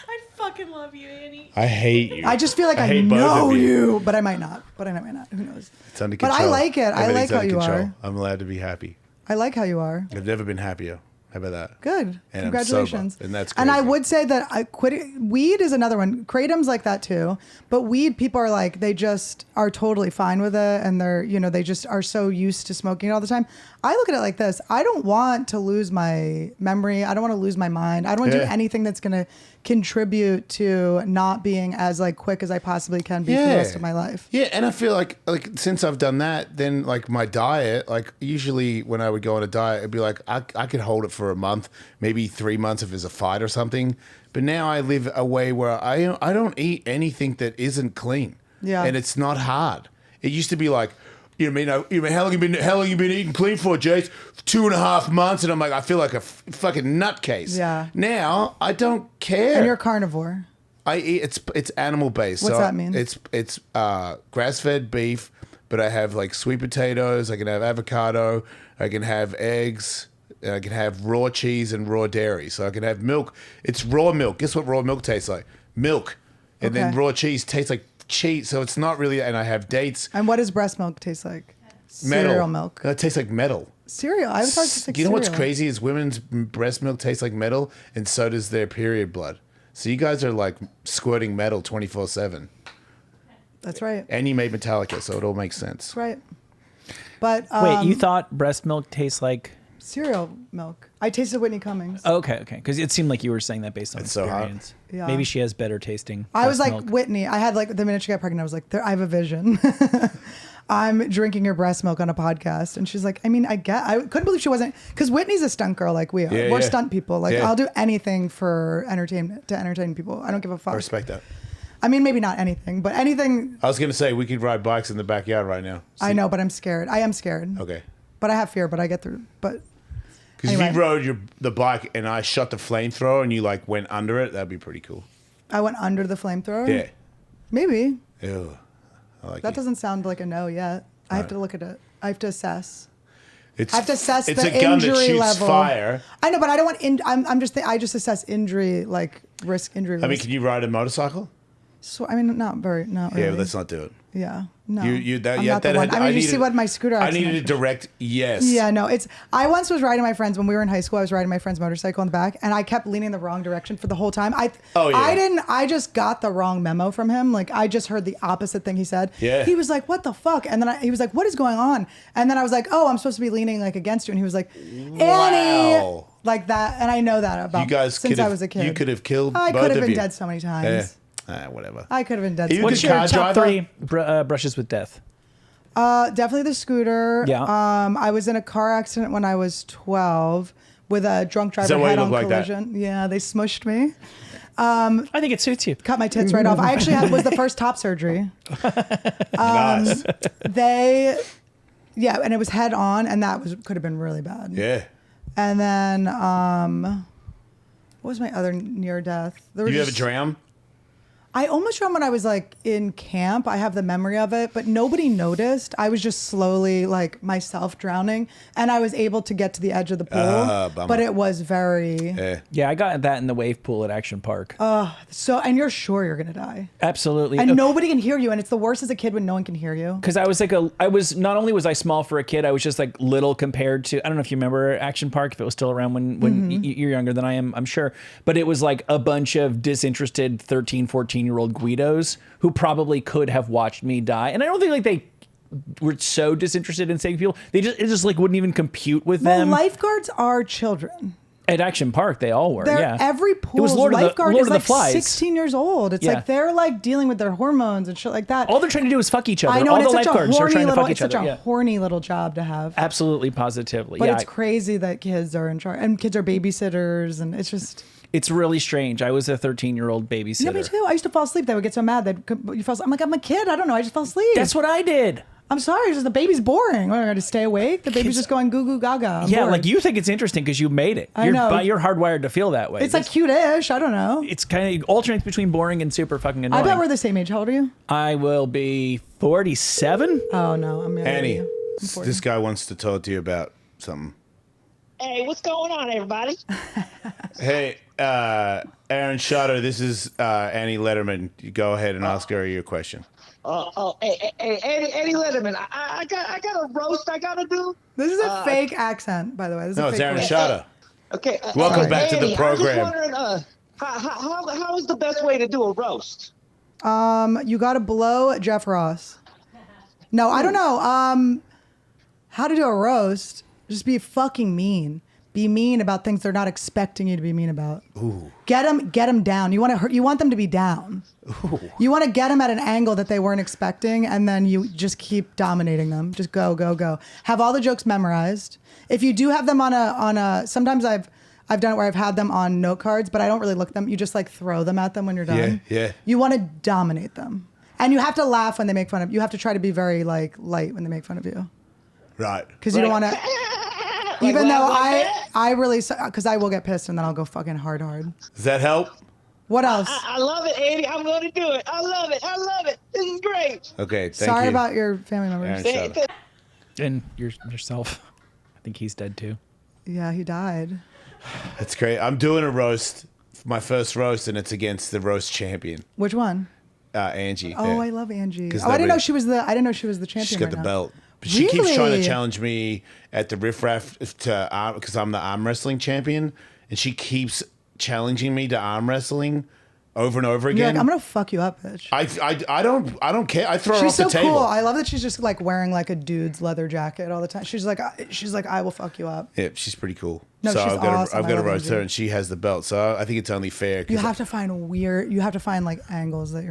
I fucking love you, Annie. I hate you. I just feel like I hate both know of you, but I might not. But I might not. Who knows? It's under But control. I like it. I like Everything's how under you control. are. I'm allowed to be happy. I like how you are. I've never been happier. How about that? Good. And Congratulations. I'm sober, and that's And I crazy. would say that I quit. Weed is another one. Kratom's like that too. But weed, people are like, they just are totally fine with it. And they're, they just are so used to smoking it all the time. I look at it like this. I don't want to lose my memory. I don't want to lose my mind. I don't want to do anything that's going to contribute to not being as like quick as I possibly can be for the rest of my life. Yeah, and I feel like since I've done that, then like my diet, like usually when I would go on a diet, it'd be like I could hold it for a month, maybe 3 months if it's a fight or something. But now I live a way where I don't eat anything that isn't clean. Yeah. And it's not hard. It used to be like, how long you been eating clean for, Jace? 2.5 months, and I'm like, I feel like a fucking nutcase. Yeah. Now I don't care. And you're a carnivore. I eat it's animal based. What's so that mean? It's grass fed beef, but I have like sweet potatoes. I can have avocado. I can have eggs. I can have raw cheese and raw dairy. So I can have milk. It's raw milk. Guess what raw milk tastes like? Milk, and then Okay. raw cheese tastes like cheese. So it's not really. And I have dates. And what does breast milk taste like? Metal. Cereal milk. It tastes like metal. Cereal. I was hard to say You know what's cereal. crazy is women's breast milk tastes like metal, and so does their period blood. So you guys are like squirting metal 24/7, That's right. and you made Metallica, so it all makes sense. That's right. But Wait, you thought breast milk tastes like? cereal milk. I tasted Whitney Cummings. Okay, because it seemed like you were saying that based on It's so hot. experience. Yeah. Maybe she has better tasting. I was breast like, milk. Whitney, I had like the minute she got pregnant, I was like, I have a vision. I'm drinking your breast milk on a podcast. And she's like, I couldn't believe she wasn't, because Whitney's a stunt girl like we are. Yeah, We're yeah. stunt people. Like, Yeah. I'll do anything for entertainment, to entertain people. I don't give a fuck. I respect that. I mean, maybe not anything, but anything. I was gonna say we could ride bikes in the backyard right now. I know, but I'm scared. I am scared. Okay. But I have fear, but I get through. But Because if Anyway. you rode the bike and I shot the flamethrower and you like went under it, that'd be pretty cool. I went under the flamethrower. Yeah. Maybe. Ew. I like That it. doesn't sound like a no yet. I have to look at it. I have to assess. It's, I have to assess it's the a gun that injury shoots level. fire. I know, but I don't want. I just assess injury, like risk injury. I mean, risk. can you ride a motorcycle? So I mean, not really. Yeah, but let's not do it. Yeah, no. You that I'm yeah not the that one. had, I mean, you needed, see what my scooter I accident. needed a direct yes. Yeah, no, it's. I once was riding my friend's when we were in high school. I was riding my friend's motorcycle in the back, and I kept leaning the wrong direction for the whole time. Oh, yeah. I didn't. I just got the wrong memo from him. Like I just heard the opposite thing he said. Yeah. He was like, "What the fuck?" And then he was like, "What is going on?" And then I was like, "Oh, I'm supposed to be leaning like against you." And he was like, "Annie," Wow. like that. And I know that about You guys since could I have, was a kid. You could have killed I both could have of been you. dead so many times. Yeah. Whatever. I could have been dead. You So What's good your car top driver? 3 brushes with death? Definitely the scooter. Yeah. I was in a car accident when I was 12 with a drunk driver that why you head-on look like that? collision. Yeah, they smushed me. I think it suits you. Cut my tits right off. I actually was the first top surgery. Nice. And it was head on, and that could have been really bad. Yeah. And then, what was my other near death? There was You ever just- drown? I almost drowned when I was like in camp. I have the memory of it, but nobody noticed. I was just slowly like myself drowning, and I was able to get to the edge of the pool. Bummer. But it was very Yeah. Yeah, I got that in the wave pool at Action Park. so. And you're sure you're gonna die, Absolutely. and nobody can hear you. And it's the worst as a kid when no one can hear you. Because I was not only was I small for a kid, I was just like little compared to, I don't know if you remember Action Park, if it was still around when you're younger than I am, I'm sure. But it was like a bunch of disinterested 13, 14-year-old Guidos who probably could have watched me die. And I don't think like they were so disinterested in saving people. It just like wouldn't even compute with Well, them. lifeguards are children. At Action Park, they all were. They're, Yeah. Every It was pool's Lord lifeguard of is the like Flies. 16 years old. It's Yeah. like they're like dealing with their hormones and shit like that. All they're trying to do is fuck each other. I know, all and the it's such a lifeguards are horny trying to little. fuck It's each such other. a Yeah. horny little job to have. Absolutely, positively. But yeah. it's crazy that kids are in charge, and kids are babysitters, and it's just. It's really strange. I was a 13-year-old babysitter. Yeah, me too. I used to fall asleep. They would get so mad that you fall. I'm like, I'm a kid. I don't know. I just fell asleep. That's what I did. I'm sorry. It's just the baby's boring. What, I got to stay awake. The baby's Kids- just going goo goo gaga. I'm Yeah, bored. like you think it's interesting because you made it. I know. You're hardwired to feel that way. It's like cute-ish. I don't know. It's kind of alternates between boring and super fucking I annoying. bet we're the same age. How old are you? I will be 47. Oh no, I'm younger than Annie, you. I'm 40. this guy wants to talk to you about something. Hey, what's going on, everybody? Hey, Aaron Shutter, this is Annie Lederman. You go ahead and ask her your question. Hey, Eddie Lederman, I got a roast I gotta do. This is a fake accent, by the way. This is No, a it's fake Aaron voice. Shutter. Okay. Welcome back to the Annie, program. I'm just wondering, how is the best way to do a roast? You got to blow Jeff Ross. No, I don't know. How to do a roast? Just be fucking mean. Be mean about things they're not expecting you to be mean about. Ooh. Get them down. You want them to be down. Ooh. You want to get them at an angle that they weren't expecting, and then you just keep dominating them. Just go, go, go. Have all the jokes memorized. If you do have them on a, sometimes I've done it where I've had them on note cards, but I don't really look at them. You just like throw them at them when you're done. Yeah. You want to dominate them, and you have to laugh when they make fun of you. You have to try to be very like light when they make fun of you, Right. because you don't want to. Even though I really, because I will get pissed and then I'll go fucking hard. Does that help? What else? I love it, Annie. I'm going to do it. I love it. This is great. Okay, thank Sorry you. about your family members. Aaron, shut up. And yourself. I think he's dead too. Yeah, he died. That's great. I'm doing a roast, my first roast, and it's against the roast champion, Which one? Angie. Oh, Yeah. I love Angie. 'Cause I didn't nobody- know she was the. I didn't know she was the champion. She's got right the now. belt. But she keeps trying to Really? challenge me at the Riff Raff to because I'm the arm wrestling champion, and she keeps challenging me to arm wrestling over and over You're again. like, I'm gonna fuck you up, bitch. I don't care. I throw her She's off so the table. cool. I love that she's just like wearing like a dude's leather jacket all the time. She's like, I will fuck you up. Yeah, she's pretty cool. No, so she's I've got awesome. I've I got to love roast her, Angie. and she has the belt. So I think it's only fair. You have to find like angles that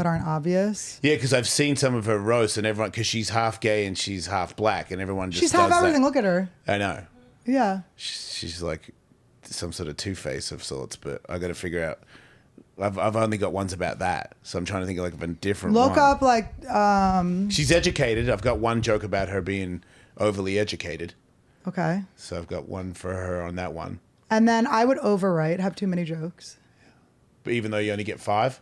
aren't obvious. Yeah, because I've seen some of her roasts, and everyone, because she's half gay and she's half black, and everyone just She's does half everything. that. Look at her. I know. Yeah. She's like some sort of Two-Face of sorts, but I got to figure out. I've only got ones about that, so I'm trying to think of like of a different Look one. up like She's educated. I've got one joke about her being overly educated, okay. so I've got one for her on that one. And then I would overwrite, have too many jokes. But even though you only get 5.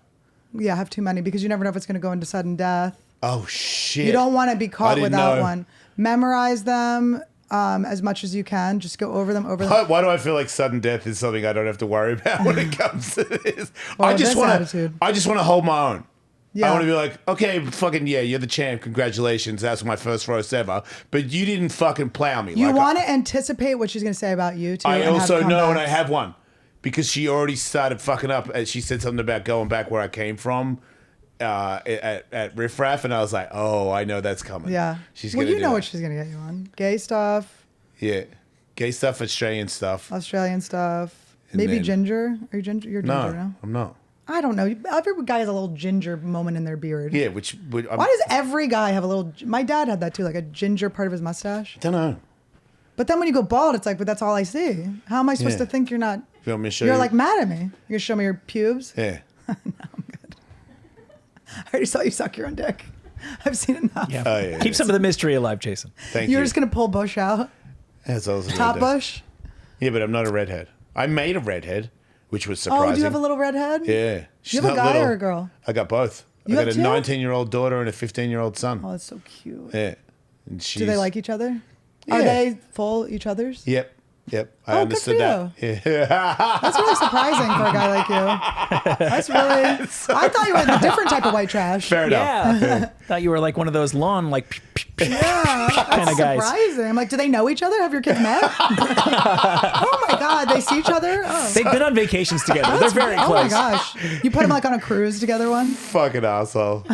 Yeah, have too many because you never know if it's going to go into sudden death. Oh shit! You don't want to be I caught didn't without know. one. Memorize them as much as you can. Just go over them. Why do I feel like sudden death is something I don't have to worry about when it comes to this? Well, I just this want attitude. to hold my own. Yeah. I want to be like, okay, fucking yeah, you're the champ. Congratulations. That's my first roast ever. But you didn't fucking plow me. You like, want to anticipate what she's going to say about you too. I and have also know, and I comebacks. have one because she already started fucking up. And she said something about going back where I came from at Riff Raff, and I was like, oh, I know that's coming. Yeah. She's well, gonna you do know that. what she's going to get you on. Gay stuff, Yeah, gay stuff, Australian stuff. Australian stuff. And Maybe then- ginger. Are you ginger? You're No, ginger now. I'm not. I don't know. Every guy has a little ginger moment in their beard. Yeah, which would Why does every guy have a little? My dad had that too, like a ginger part of his mustache. I don't know. But then when you go bald, it's like, but that's all I see. How am I supposed Yeah. to think you're not? You want me to show You're you? like mad at me. You're gonna show me your pubes? Yeah. I already saw you suck your own dick. I've seen enough. Yeah. Oh, yeah, Keep yeah. some of the mystery alive, Jason. Thank You're you. just gonna pull bush out, That's also top bush. Yeah, but I'm not a redhead. I made a redhead, which was surprising. Oh, do you have a little redhead? Yeah. She's You have a not guy little. or a girl? I got both. You I got have a two? 19-year-old daughter and a 15-year-old son. Oh, that's so cute. Yeah. And she's, Do they like each other? Yeah. Are they full each other's? Yep. Yep. I Oh, good understood for that. Yeah. That's really surprising for a guy like you. That's really. I thought you were the different type of white trash. Fair enough. Yeah. Thought you were like one of those lawn, like, Yeah, that's Kinda guys. surprising. I'm like, do they know each other? Have your kids met? Oh my god, they see each other. Oh, they've been on vacations together. They're very oh close. my gosh, you put them like on a cruise together one. Fucking asshole.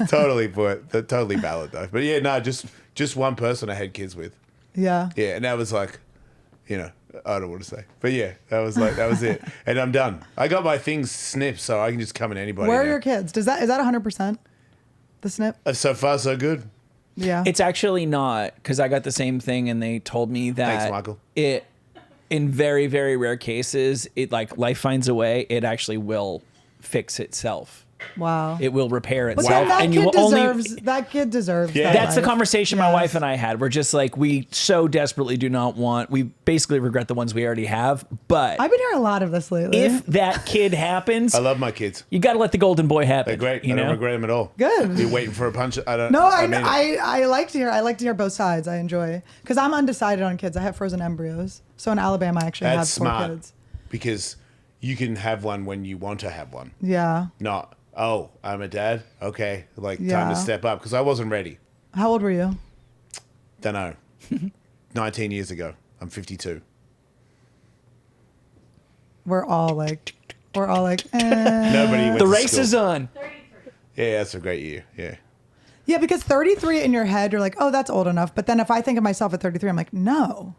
Totally valid though. But yeah, no, just one person I had kids with. Yeah. Yeah, and that was like, you know, I don't know what to say. But yeah, that was it. And I'm done. I got my things snipped, so I can just come at anybody. Where are now. your kids? Is that 100%? The snip? So far, so good. Yeah. It's actually not, because I got the same thing and they told me that Thanks, Michael. it, in very, very rare cases, it like life finds a way, it actually will fix itself. Wow. It will repair But itself. then that and you kid will deserves. That kid deserves. Yeah. that That's the life. conversation my Yes. wife and I had. We're just like, we so desperately do not want, we basically regret the ones we already have. But I've been hearing a lot of this lately. if that kid happens, I love my kids. you got to let the golden boy happen. They're great. You I don't know? regret them at all. Good. You're waiting for a punch. I don't. No, mean it. I like to hear. I like to hear both sides. I enjoy because I'm undecided on kids. I have frozen embryos. So in Alabama, I actually That's have 4 smart kids. because you can have one when you want to have one. Yeah. Not, oh, I'm a dad. Okay, like time Yeah. to step up because I wasn't ready. How old were you? Don't know. 19 years ago. I'm 52. we're all like, Nobody went The to race school. is on. Yeah, that's a great year. Yeah. Yeah, because 33 in your head, you're like, oh, that's old enough. But then if I think of myself at 33, I'm like, no.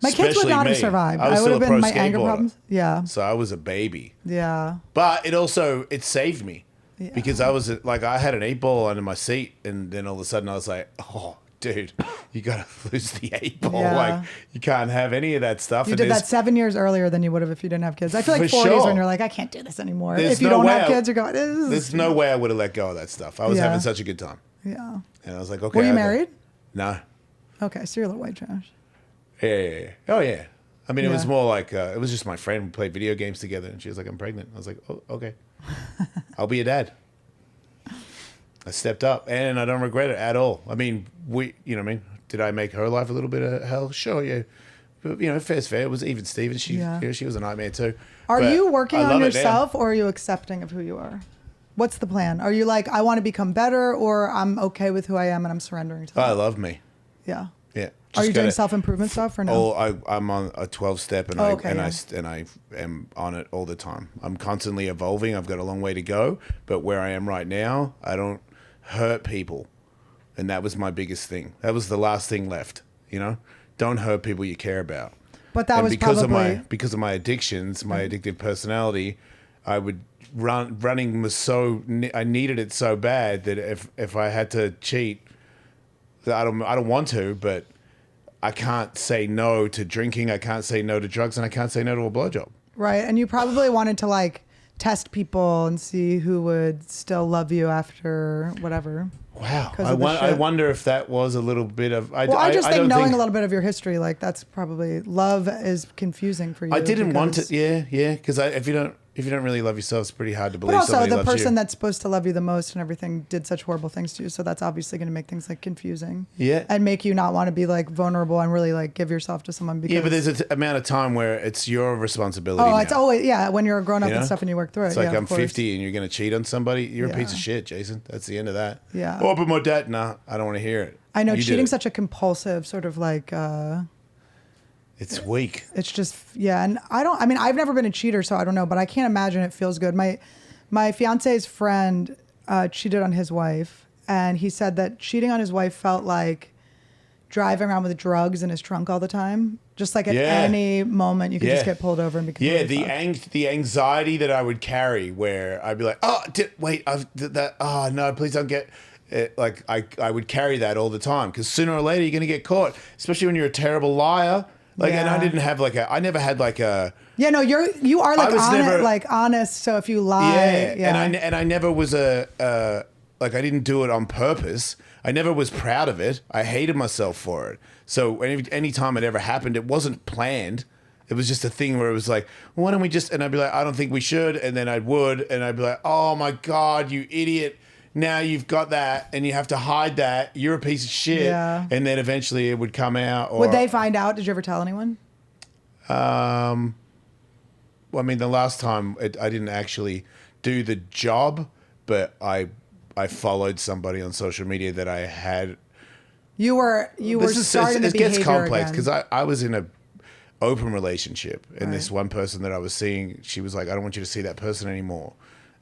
My kids would Especially not have me. survived. I was would still have a been pro my anger skateboarder. problems. Yeah. So I was a baby. Yeah. But it saved me. Because I was like, I had an 8-ball under my seat, and then all of a sudden I was like, oh, dude, you got to lose the 8-ball. Yeah. Like, you can't have any of that stuff. You And did there's- that 7 years earlier than you would have if you didn't have kids. I feel like For 40s sure. when you're like, I can't do this anymore. There's If you no don't way have I- kids, you're going, this is There's no way I would have let go of that stuff. I was Yeah. having such a good time. Yeah. And I was like, okay. Were you okay. married? No. Okay, so you're a little white trash. Yeah. Oh, yeah. I mean, it was Yeah. more like, it was just my friend. We played video games together, and she was like, I'm pregnant. I was like, oh, okay. I'll be a dad. I stepped up, and I don't regret it at all. I mean, you know what I mean? Did I make her life a little bit of hell? Sure, yeah. But, you know, fair's fair. It was even Steven. She, Yeah. you know, she was a nightmare too. Are But you working I on love it now. yourself or are you accepting of who you are? What's the plan? Are you like, I want to become better or I'm okay with who I am and I'm surrendering to that? I love me. Yeah. Yeah. Are Just you doing gotta- self-improvement stuff or no? Oh, I'm on a 12-step, and Oh, I okay, and yeah. I am on it all the time. I'm constantly evolving. I've got a long way to go, but where I am right now, I don't hurt people, and that was my biggest thing. That was the last thing left. You know, don't hurt people you care about. But that And was because probably... of my addictions, my addictive personality, I would running was so I needed it so bad that if I had to cheat, I don't want to, but I can't say no to drinking, I can't say no to drugs, and I can't say no to a blowjob. Right. And you probably wanted to like test people and see who would still love you after whatever. Wow. 'Cause of the I shit. wonder if that was a little bit of... Well, I just think don't knowing a little bit of your history, like that's probably love is confusing for you. I didn't want because- to... Yeah. Because if you don't really love yourself, it's pretty hard to believe But also, somebody the loves person you. that's supposed to love you the most and everything did such horrible things to you. So that's obviously going to make things like confusing. Yeah. And make you not want to be like vulnerable and really like give yourself to someone because. Yeah, but there's an amount of time where it's your responsibility Oh, now. it's always, yeah, when you're a grown up You and know? stuff and you work through it. It's like yeah, I'm of course. 50 and you're going to cheat on somebody. You're a piece Yeah. of shit, Jason. That's the end of that. Yeah. Oh, but my dad, nah, I don't want to hear it. I know You did cheating's it. such a compulsive sort of like, It's weak. it's just, yeah. And I mean, I've never been a cheater, so I don't know, but I can't imagine it feels good. My fiance's friend cheated on his wife, and he said that cheating on his wife felt like driving around with drugs in his trunk all the time. Just like at Yeah. any moment, you could just Yeah. get pulled over and be Yeah, completely fucked. the anxiety that I would carry, where I'd be like, oh, wait, I've did that. Oh no, please don't get. Like I would carry that all the time because sooner or later you're gonna get caught, especially when you're a terrible liar. Like, and I Yeah. didn't have I never had like a. Yeah, no, you are like was never- honest. So if you lie, And I never was like I didn't do it on purpose. I never was proud of it. I hated myself for it. So any time it ever happened, it wasn't planned. It was just a thing where it was like, well, why don't we just? And I'd be like, I don't think we should. And then I would, and I'd be like, oh my god, you idiot! Now you've got that, and you have to hide that. You're a piece of shit. Yeah. And then eventually it would come out. Or, would they find out? Did you ever tell anyone? Well, I mean, the last time I didn't actually do the job, but I followed somebody on social media that I had. You were starting the it gets behavior complex again. because I was in a open relationship, and this one person that I was seeing, she was like, I don't want you to see that person anymore.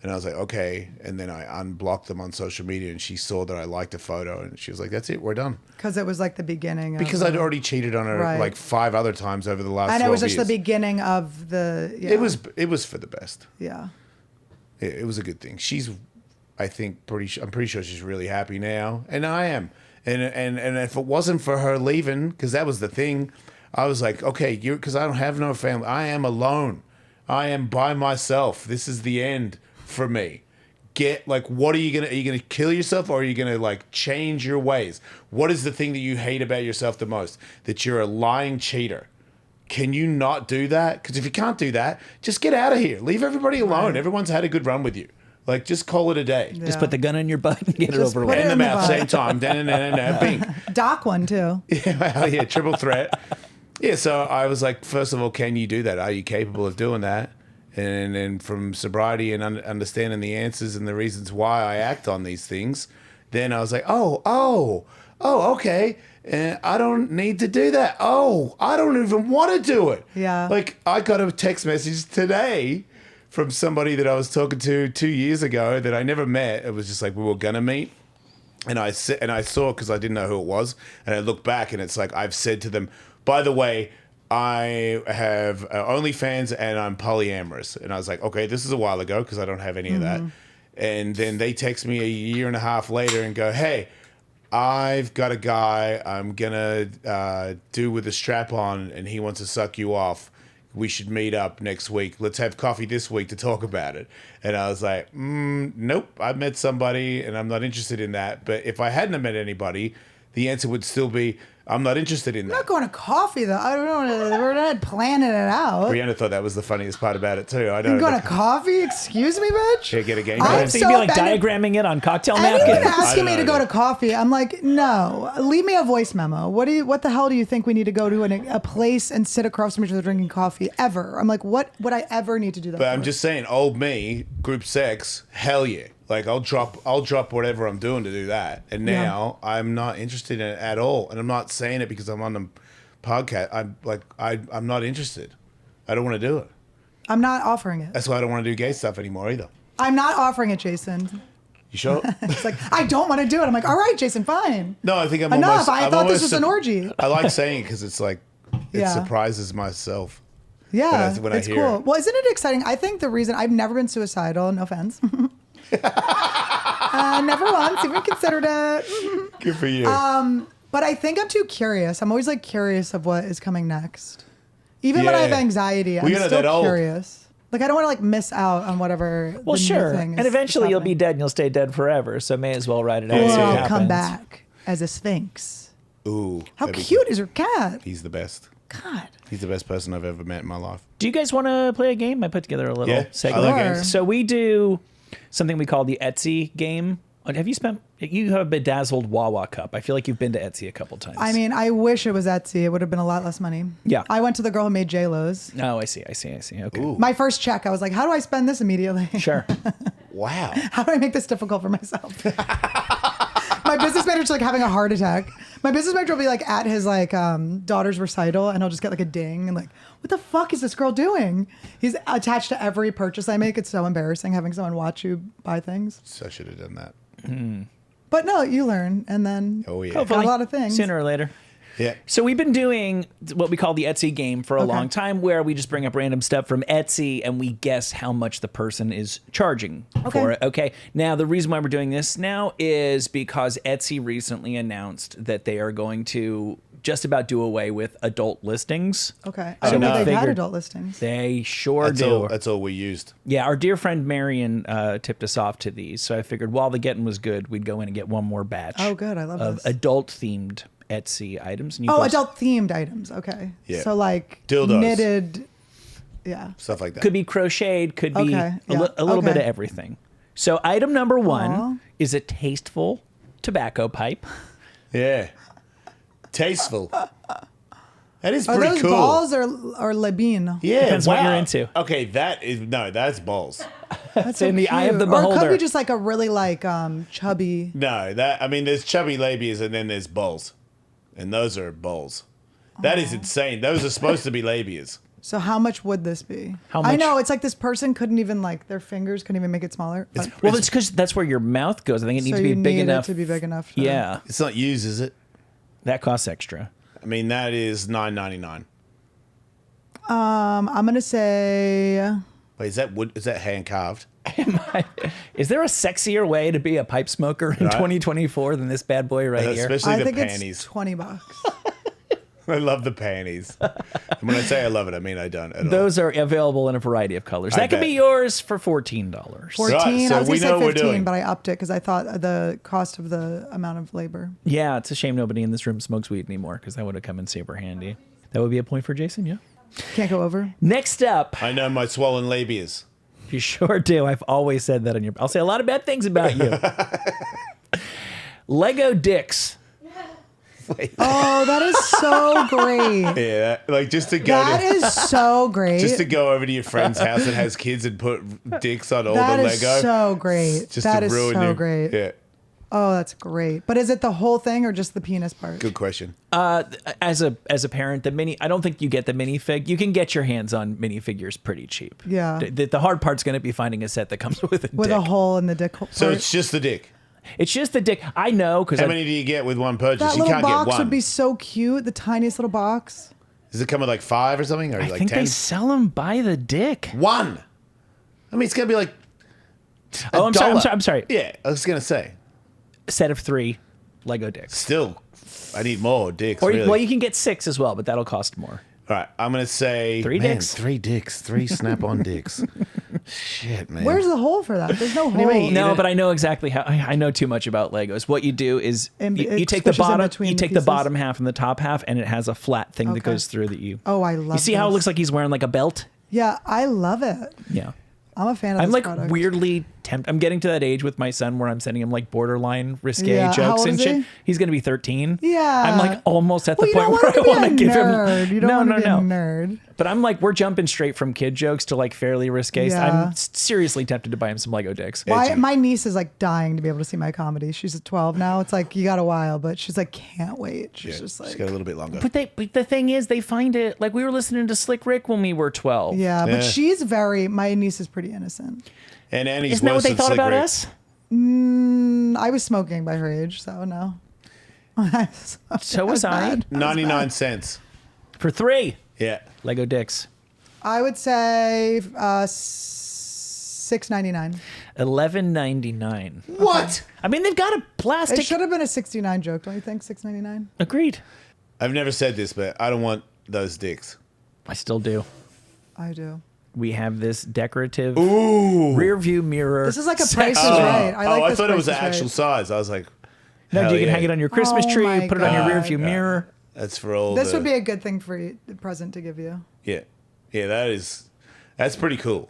And I was like, okay. And then I unblocked them on social media, and she saw that I liked a photo, and she was like, that's it, we're done. Because it was like the beginning. Because I'd already cheated on her Right. like 5 other times over the last 12 and it was just years. the beginning of the. Yeah. It was for the best. Yeah. It was a good thing. She's, I think, I'm pretty sure she's really happy now, and I am. And if it wasn't for her leaving, because that was the thing, I was like, okay, because I don't have no family. I am alone. I am by myself. This is the end for me. What are you gonna kill yourself, or are you gonna like change your ways? What is the thing that you hate about yourself the most? That you're a lying cheater. Can you not do that? Because if you can't do that, just get out of here. Leave everybody alone. Right. Everyone's had a good run with you. Like, just call it a day. Yeah. Just put the gun in your butt and get it Just over put with. it In the in the mouth, butt. same time. Bing. Doc one too. Yeah, triple threat. Yeah, so I was like, first of all, can you do that? Are you capable of doing that? And then from sobriety and understanding the answers and the reasons why I act on these things, then I was like, oh, oh, okay. And I don't need to do that. Oh, I don't even want to do it. Yeah. Like, I got a text message today from somebody that I was talking to 2 years ago that I never met. It was just like we were going to meet. And I saw because I didn't know who it was. And I looked back and it's like I've said to them, by the way, I have OnlyFans and I'm polyamorous. And I was like, okay, this is a while ago because I don't have any of that. And then they text me a year and a half later and go, hey, I've got a guy I'm going to do with a strap on and he wants to suck you off. We should meet up next week. Let's have coffee this week to talk about it. And I was like, nope, I've met somebody and I'm not interested in that. But if I hadn't met anybody, the answer would still be, I'm not interested in I'm that. not going to coffee though. I don't know. We're not planning it out. Brianna thought that was the funniest part about it too. I I'm know. going to coffee? Excuse me, bitch? Can't get a game. I'm So you'd be like offended. diagramming it on cocktail Anyone napkins. asking I me to don't go know. to coffee, I'm like, no. Leave me a voice memo. What the hell do you think we need to go to a place and sit across from each other drinking coffee ever? I'm like, what would I ever need to do that? But I'm for? just saying, old me, group sex, hell yeah. Like I'll drop whatever I'm doing to do that. And now I'm not interested in it at all. And I'm not saying it because I'm on the podcast. I'm not interested. I don't want to do it. I'm not offering it. That's why I don't want to do gay stuff anymore either. I'm not offering it, Jason. You sure? It's like, I don't want to do it. I'm like, all right, Jason, fine. No, I think I'm Enough. almost. I I'm thought this almost was an orgy. I like saying it because it's like it Yeah. surprises myself. Yeah, when I it's hear cool. it. Well, isn't it exciting? I think the reason I've never been suicidal, no offense. Never once even considered it. Good for you. But I think I'm too curious. I'm always like curious of what is coming next. Even when I have Yeah. anxiety, I'm Well, you're not still that old. curious. Like I don't want to like miss out on whatever. Well, the new sure. thing is, And eventually you'll be happening. dead and you'll stay dead forever. So may as well ride it out. Or and see what I'll happens. come back as a sphinx. Ooh. How that'd be cute good. is your cat? He's the best. God. He's the best person I've ever met in my life. Do you guys want to play a game? I put together a little Yeah, segment. I like Sure. games. So we do something we call the Etsy game. You have a bedazzled Wawa cup. I feel like you've been to Etsy a couple times. I mean, I wish it was Etsy. It would have been a lot less money. Yeah. I went to the girl who made J-Lo's. Oh, I see. Okay. Ooh. My first check, I was like, how do I spend this immediately? Sure. Wow. How do I make this difficult for myself? My business manager's like having a heart attack. My business manager will be like at his like daughter's recital and he'll just get like a ding and like, what the fuck is this girl doing? He's attached to every purchase I make. It's so embarrassing having someone watch you buy things. So I should have done that. But no, you learn and then Oh, yeah. got a lot of things. Sooner or later. Yeah. So we've been doing what we call the Etsy game for a Okay. long time, where we just bring up random stuff from Etsy and we guess how much the person is charging for it. Okay. Now, the reason why we're doing this now is because Etsy recently announced that they are going to just about do away with adult listings. Okay. So I didn't know we they had figured- adult listings. They sure That's do. all. That's all we used. Yeah, our dear friend Marion tipped us off to these, so I figured while the getting was good, we'd go in and get one more batch. Oh, good. I love of this. adult-themed Etsy items. And you Oh, folks- adult themed items. Okay. Yeah. So like Dildos. knitted. Yeah. Stuff like that. Could be crocheted, could be Okay, a, yeah, a little bit okay. of everything. So item number one Aw. is a tasteful tobacco pipe. Yeah. Tasteful. That is Are pretty those cool. balls or labine? Yeah. Depends what wow. you're into. Okay, that's balls. That's in the eye of the cute. Or it could beholder. be just like a really like chubby. No, there's chubby labias and then there's balls. And those are balls. That is insane. Those are supposed to be labias. So how much would this be? How I much? know it's like this person couldn't even like their fingers couldn't even make it smaller. Well, it's because that's where your mouth goes. I think it needs so to be you big need enough. it to be big enough. To, Yeah, It's not used, is it? that costs extra. I mean, that is $9.99. I'm gonna say Wait, is that wood? Is that hand carved? Is there a sexier way to be a pipe smoker in Right. 2024 than this bad boy right here? Especially I the think panties. it's $20. I love the panties. And when I say I love it, I mean I don't at all. Those are available in a variety of colors. I That could bet. be yours for $14. 14. so I was we gonna know what say we're 15, doing. but I upped it because I thought the cost of the amount of labor. Yeah, it's a shame nobody in this room smokes weed anymore because that would have come in super handy. That would be a point for Jason, yeah. Can't go over. Next up, I know my swollen labias. you sure do. I've always said that on your. I'll say a lot of bad things about you. Lego dicks. Oh, that is so great. Yeah, like just to go That is so great. just to go over to your friend's house that has kids and put dicks on all That the is Lego. so great. Just That to is ruin so you. great. Yeah. Oh, that's great. But is it the whole thing or just the penis part? Good question. As a parent, I don't think you get the minifig. You can get your hands on minifigures pretty cheap. Yeah. The hard part's going to be finding a set that comes with a With dick. a hole in the dick hole. So it's just the dick. It's just the dick. I know because How many do you get with one purchase? That You little can't get box one. would be so cute. The tiniest little box. Does it come with like 5 or something? Or I like think 10? they sell them by the dick. One. I mean, it's gonna be like. Oh, I'm sorry. $1. I'm sorry. Yeah, I was gonna say. Set of 3 Lego dicks. Still, I need more dicks. Or really. well, you can get 6 as well, but that'll cost more. All right, I'm gonna say 3 man, dicks? 3 dicks, 3 snap-on dicks. Shit, man. Where's the hole for that? There's no hole. mean? No, but I know exactly how. I know too much about Legos. What you do is you take the It squishes in bottom, between you the take the pieces? bottom half and the top half, and it has a flat thing that Okay. goes through that you. Oh, I love You see how it this. looks like he's wearing like a belt? Yeah, I love it. Yeah. I'm a fan of I'm this like product. weirdly tempted. I'm getting to that age with my son where I'm sending him like borderline risque Yeah, how jokes old and is shit. he? He's gonna be 13. Yeah. I'm like almost at Well, the you point don't where I want want to to be a give nerd. him. You don't no, want no, to be no. a nerd. But I'm like, we're jumping straight from kid jokes to like fairly risque. Yeah. I'm seriously tempted to buy him some Lego dicks. My niece is like dying to be able to see my comedy. She's at 12 now. It's like you got a while, but she's like can't wait. She's Yeah, just like just got a little bit longer. But the thing is, they find it like we were listening to Slick Rick when we were 12. yeah, Yeah. but my niece is pretty innocent. And Annie's Isn't that what worse they than thought Slick about Rick. us? I was smoking by her age, so no. So was I. 99 cents. For 3 Yeah. Lego dicks. I would say $6.99. $11.99. What? I mean, they've got a It plastic. should have been a 69 joke, don't you think? $6.99. Agreed. I've never said this, but I don't want those dicks. I still do. I do. We have this decorative Ooh. rear view mirror. This is like a section. Price is Right. I like I this thought it was the Price is actual Right. size. I was like, No, hell you can yeah. hang it on your Christmas Oh tree, my put it on your God. rear view mirror. That's for all This the... would be a good thing for you, the present to give you. Yeah. Yeah, that's pretty cool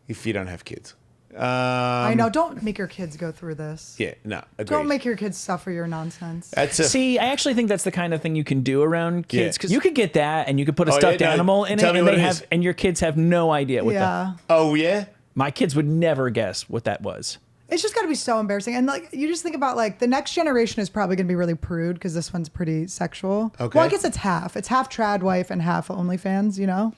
if you don't have kids. I know. Don't make your kids go through this. Yeah, no, agreed. Don't make your kids suffer your nonsense. That's a... See, I actually think that's the kind of thing you can do around kids Yeah. because you could get that and you could put a Oh, yeah, stuffed no, animal in it, tell me and what they it have, is. and your kids have no idea what Yeah. Oh, yeah? my kids would never guess what that was. It's just got to be so embarrassing. And like, you just think about like the next generation is probably going to be really prude because this one's pretty sexual. Okay. Well, I guess it's half. It's half trad wife and half OnlyFans, you know?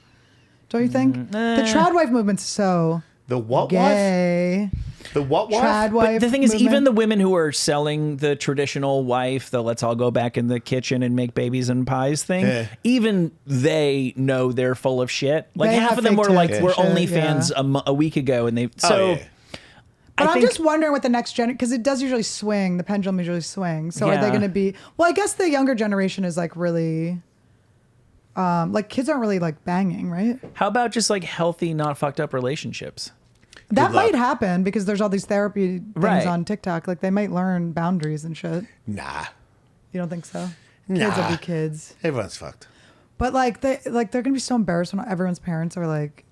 Don't you think? The trad wife movement's so The what wife? gay. The what wife? Trad wife. But the thing is, even movement. the women who are selling the traditional wife, the let's all go back in the kitchen and make babies and pies thing, Yeah. even they know they're full of shit. Like They half have of them fake were like, tits we're and shit, OnlyFans a week ago, and they so. Oh, yeah. But I I'm think- just wondering what the next gen, because it does usually swing. The pendulum usually swings. So are they Yeah. going to be? Well, I guess the younger generation is like really, like kids aren't really like banging, right? How about just like healthy, not fucked up relationships? That Good luck. might happen because there's all these therapy things Right. on TikTok. Like they might learn boundaries and shit. Nah. You don't think so? Kids will Nah. be kids. Everyone's fucked. But they're gonna be so embarrassed when everyone's parents are like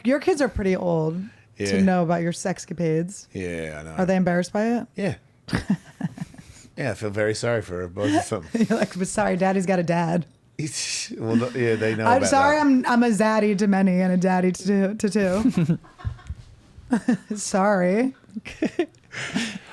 your kids are pretty old Yeah. to know about your sexcapades. Yeah, I know. Are they embarrassed by it? Yeah. Yeah, I feel very sorry for both of them. You're like, but sorry, daddy's got a dad. Well, yeah, they know I'm about sorry, that. I'm a zaddy to many and a daddy to two. Sorry.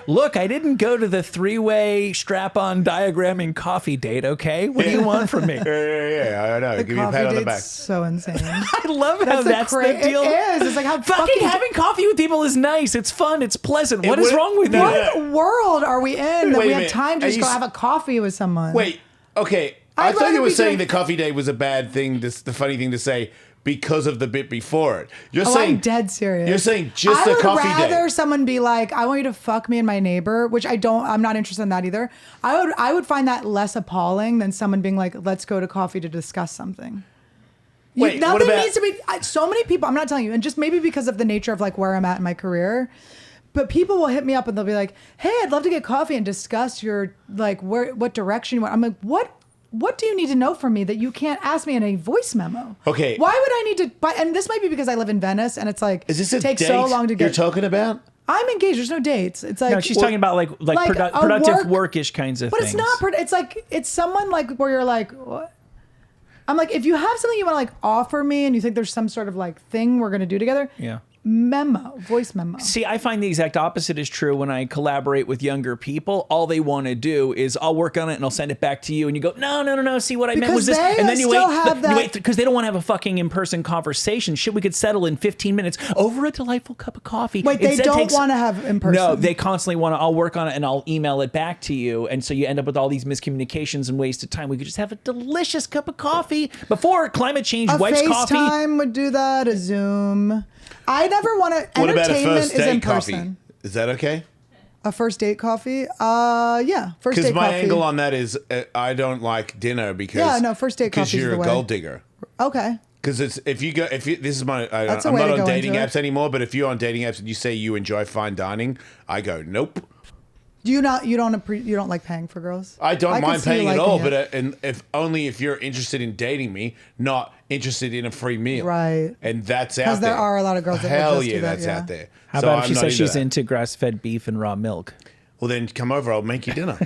Look, I didn't go to the 3-way strap-on diagramming coffee date. Okay, what do you want from me? Yeah, I know. The Give me a coffee pat on the date's back. so insane. I love how that's the deal. It is. It's like how Fucking having coffee with people is nice. It's fun. It's pleasant. What is would- wrong with Yeah. that? What world are we in that Wait a we have minute. time to Are just you go s- have a coffee with someone? Wait, okay. I I'd thought rather you were be saying doing- the coffee date was a bad thing, the funny thing to say, because of the bit before it. You're Oh, saying I'm dead serious. You're saying just I the would coffee rather date. someone be like, I want you to fuck me and my neighbor, which I'm not interested in that either. I would find that less appalling than someone being like, let's go to coffee to discuss something. Wait, what nothing about- needs to be, so many people, I'm not telling you, and just maybe because of the nature of like where I'm at in my career, but people will hit me up and they'll be like, hey, I'd love to get coffee and discuss your, like, what direction you want. I'm like, what do you need to know from me that you can't ask me in a voice memo? Okay. Why would I need to? And this might be because I live in Venice, and it's like Is this a takes date so long to you're get. talking about? I'm engaged. There's no dates. It's like No, she's talking about like a productive workish kinds of but things. it's not. It's like it's someone like where you're like. What? I'm like, if you have something you want to like offer me, and you think there's some sort of like thing we're gonna do together, Yeah. voice memo. See, I find the exact opposite is true when I collaborate with younger people. All they want to do is I'll work on it and I'll send it back to you, and you go, no. See, what I meant was this, and then you wait because they don't want to have a fucking in-person conversation. Shit, we could settle in 15 minutes over a delightful cup of coffee. Wait, they don't want to have in person. No, they constantly want to. I'll work on it and I'll email it back to you, and so you end up with all these miscommunications and wasted time. We could just have a delicious cup of coffee before climate change wipes coffee. FaceTime would do that. A Zoom. I never want to. What about a Entertainment first is in date coffee? person. Is that okay? A first date coffee? Yeah, first date Because my coffee. angle on that is I don't like dinner because first date coffee is you're the a way. gold digger. Okay. Because it's this is my That's a I'm way not to on go dating into it. apps anymore. But if you're on dating apps and you say you enjoy fine dining, I go nope. Do you not? You don't like paying for girls? I don't can mind see you paying at liking all, it. but and if you're interested in dating me, not interested in a free meal, Right. And that's out there. Because there are a lot of girls that would Hell just yeah, do that, that's yeah. out there. How So about if I'm she not says she's that. into grass-fed beef and raw milk? Well, then come over. I'll make you dinner.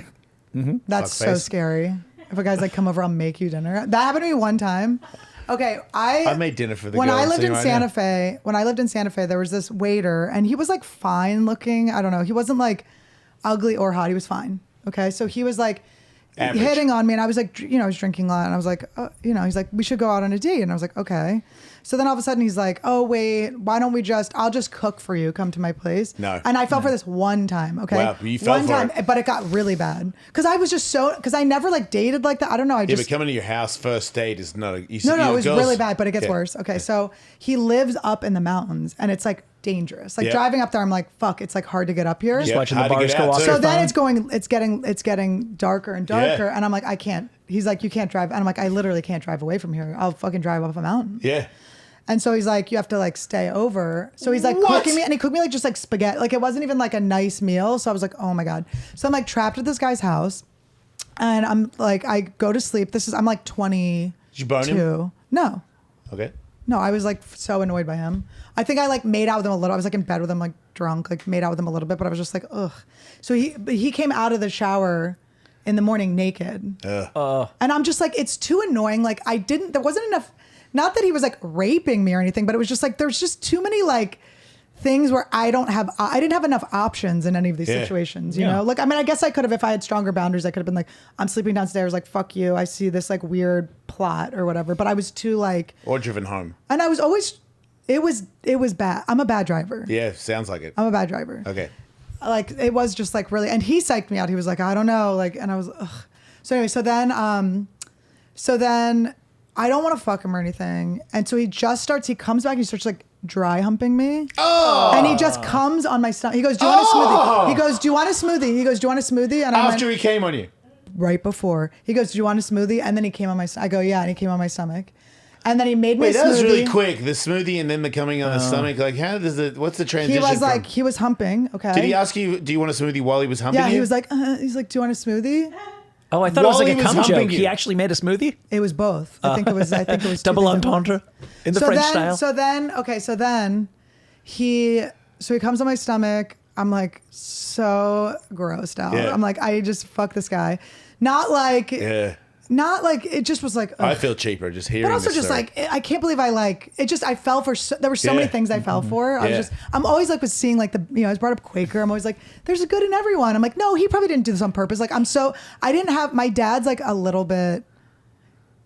That's so Fuckface. scary. If a guy's like, "Come over, I'll make you dinner." That happened to me one time. Okay, I made dinner for the when girl I I'm lived seeing in right Santa now. Fe. When I lived in Santa Fe, there was this waiter, and he was like fine looking. I don't know. He wasn't like ugly or hot. He was fine. Okay, so he was like Average. hitting on me, and I was like, I was drinking a lot, and I was like, he's like, we should go out on a date, and I was like, okay. So then all of a sudden he's like, oh wait, why don't we I'll just cook for you. Come to my place. No. And I fell for this one time. Okay. Wow, you fell one for time, it. but it got really bad because I was just because I never like dated like that. I don't know. I Yeah, just but coming to your house first date is not a. no, it was really bad, but it gets Yeah. worse. Okay, so he lives up in the mountains, and it's like dangerous. Like Yeah. driving up there, I'm like, fuck, it's like hard to get up here. Just Yeah, watching the hard to bars get go out, off. too. your So then phone. it's getting darker and darker, Yeah. and I'm like, I can't. He's like, you can't drive, and I'm like, I literally can't drive away from here. I'll fucking drive up a mountain. Yeah. And so he's like, you have to like stay over. So he's like What? cooking me, and he cooked me like just like spaghetti. Like it wasn't even like a nice meal. So I was like, oh my God. So I'm like trapped at this guy's house, and I'm like, I go to sleep. I'm like 22. Did you bone him? No. Okay. No, I was like so annoyed by him. I think I like made out with him a little. I was like in bed with him, like drunk, like made out with him a little bit, but I was just like, ugh. So he came out of the shower in the morning naked. And I'm just like, it's too annoying. Like there wasn't enough, not that he was like raping me or anything, but it was just like, there's just too many like things where I didn't have enough options in any of these Yeah. situations, you know? Like, I mean, I guess I could have, if I had stronger boundaries, I could have been like, I'm sleeping downstairs, like, fuck you. I see this like weird plot or whatever. But I was too like, Or driven home. and I was always, it was bad. I'm a bad driver. Yeah, sounds like it. I'm a bad driver. Okay. Like it was just like really, and he psyched me out. He was like, I don't know. Like, and I was, ugh. So anyway, so then I don't want to fuck him or anything. And so he comes back and he starts like dry humping me. Oh. And he just comes on my stomach. He goes, do you want a smoothie? He goes, do you want a smoothie? He goes, do you want a smoothie? And I After went, he came on you. right before. He goes, do you want a smoothie? And then he came on my stomach. I go, yeah. And he came on my stomach. And then he made me Wait, a smoothie. that was really quick. The smoothie and then the coming on the stomach. Like, what's the transition? He was from? like, he was humping. Okay. Did he ask you, do you want a smoothie while he was humping Yeah, you? he was like, do you want a smoothie? Oh, I thought it was While like he a was cum humping joke. you. He actually made a smoothie? It was both. I think it was two Double things at once. entendre in the French style. So then he comes on my stomach. I'm like so grossed out. Yeah. I'm like, I just fuck this guy. Not like it just was like, ugh. I feel cheaper just hearing But also this just story. like, I can't believe I fell for, there were so many Yeah. things I fell for. Yeah. I'm always like, was seeing like I was brought up Quaker. I'm always like, there's a good in everyone. I'm like, no, he probably didn't do this on purpose. Like, I didn't have, my dad's like a little bit,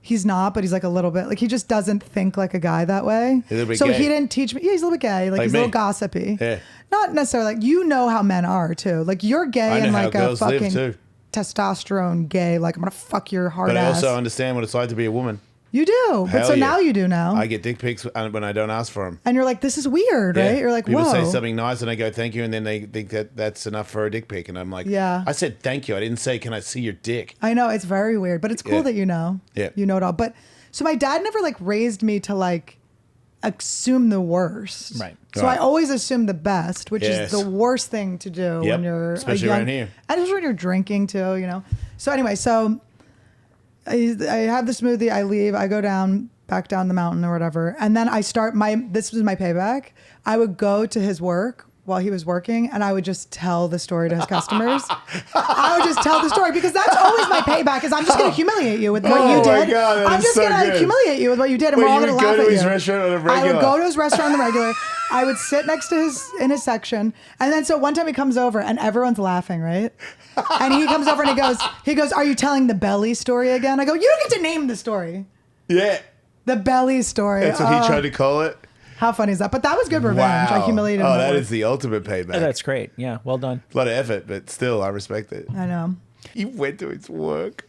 he's not, but he's like a little bit, like he just doesn't think like a guy that way. He's a little bit so gay. he didn't teach me. Yeah, he's a little bit gay. Like he's a little me. gossipy. Yeah. Not necessarily like, you know how men are too. Like you're I gay know and how like a girls live, fucking too. testosterone gay. Like I'm going to fuck your hard But I ass. also understand what it's like to be a woman. You do. But Hell so yeah. now you do now. I get dick pics when I don't ask for them. And you're like, this is weird, right? You're like, people whoa. say something nice and I go thank you, and then they think that that's enough for a dick pic, and I'm like, Yeah. I said thank you. I didn't say can I see your dick. I know, it's very weird, but it's cool Yeah. that you know. Yeah. You know it all. But so my dad never like raised me to like assume the worst. Right. So Right. I always assume the best, which Yes. is the worst thing to do Yep. when you're Especially a young, around here. and especially when you're drinking too, you know. So anyway, so I have the smoothie, I leave, I go back down the mountain or whatever. And then I start this was my payback. I would go to his work while he was working, and I would just tell the story to his customers. I would just tell the story because that's always my payback is I'm just going to humiliate you with what Oh you my did. God, that I'm is just so going to good. humiliate you with what you did, and Wait, we're all you going would to laugh go at to you. his restaurant on a I regular? would go to his restaurant on the regular, I would sit next to in his section, and then so one time he comes over and everyone's laughing, right? And he comes over and he goes, "Are you telling the belly story again?" I go, "You don't get to name the story." Yeah. The belly story. That's what he tried to call it. How funny is that? But that was good revenge. Wow. I humiliated him. Oh, at that work. is the ultimate payback. That's great. Yeah, well done. A lot of effort, but still, I respect it. I know. He went to his work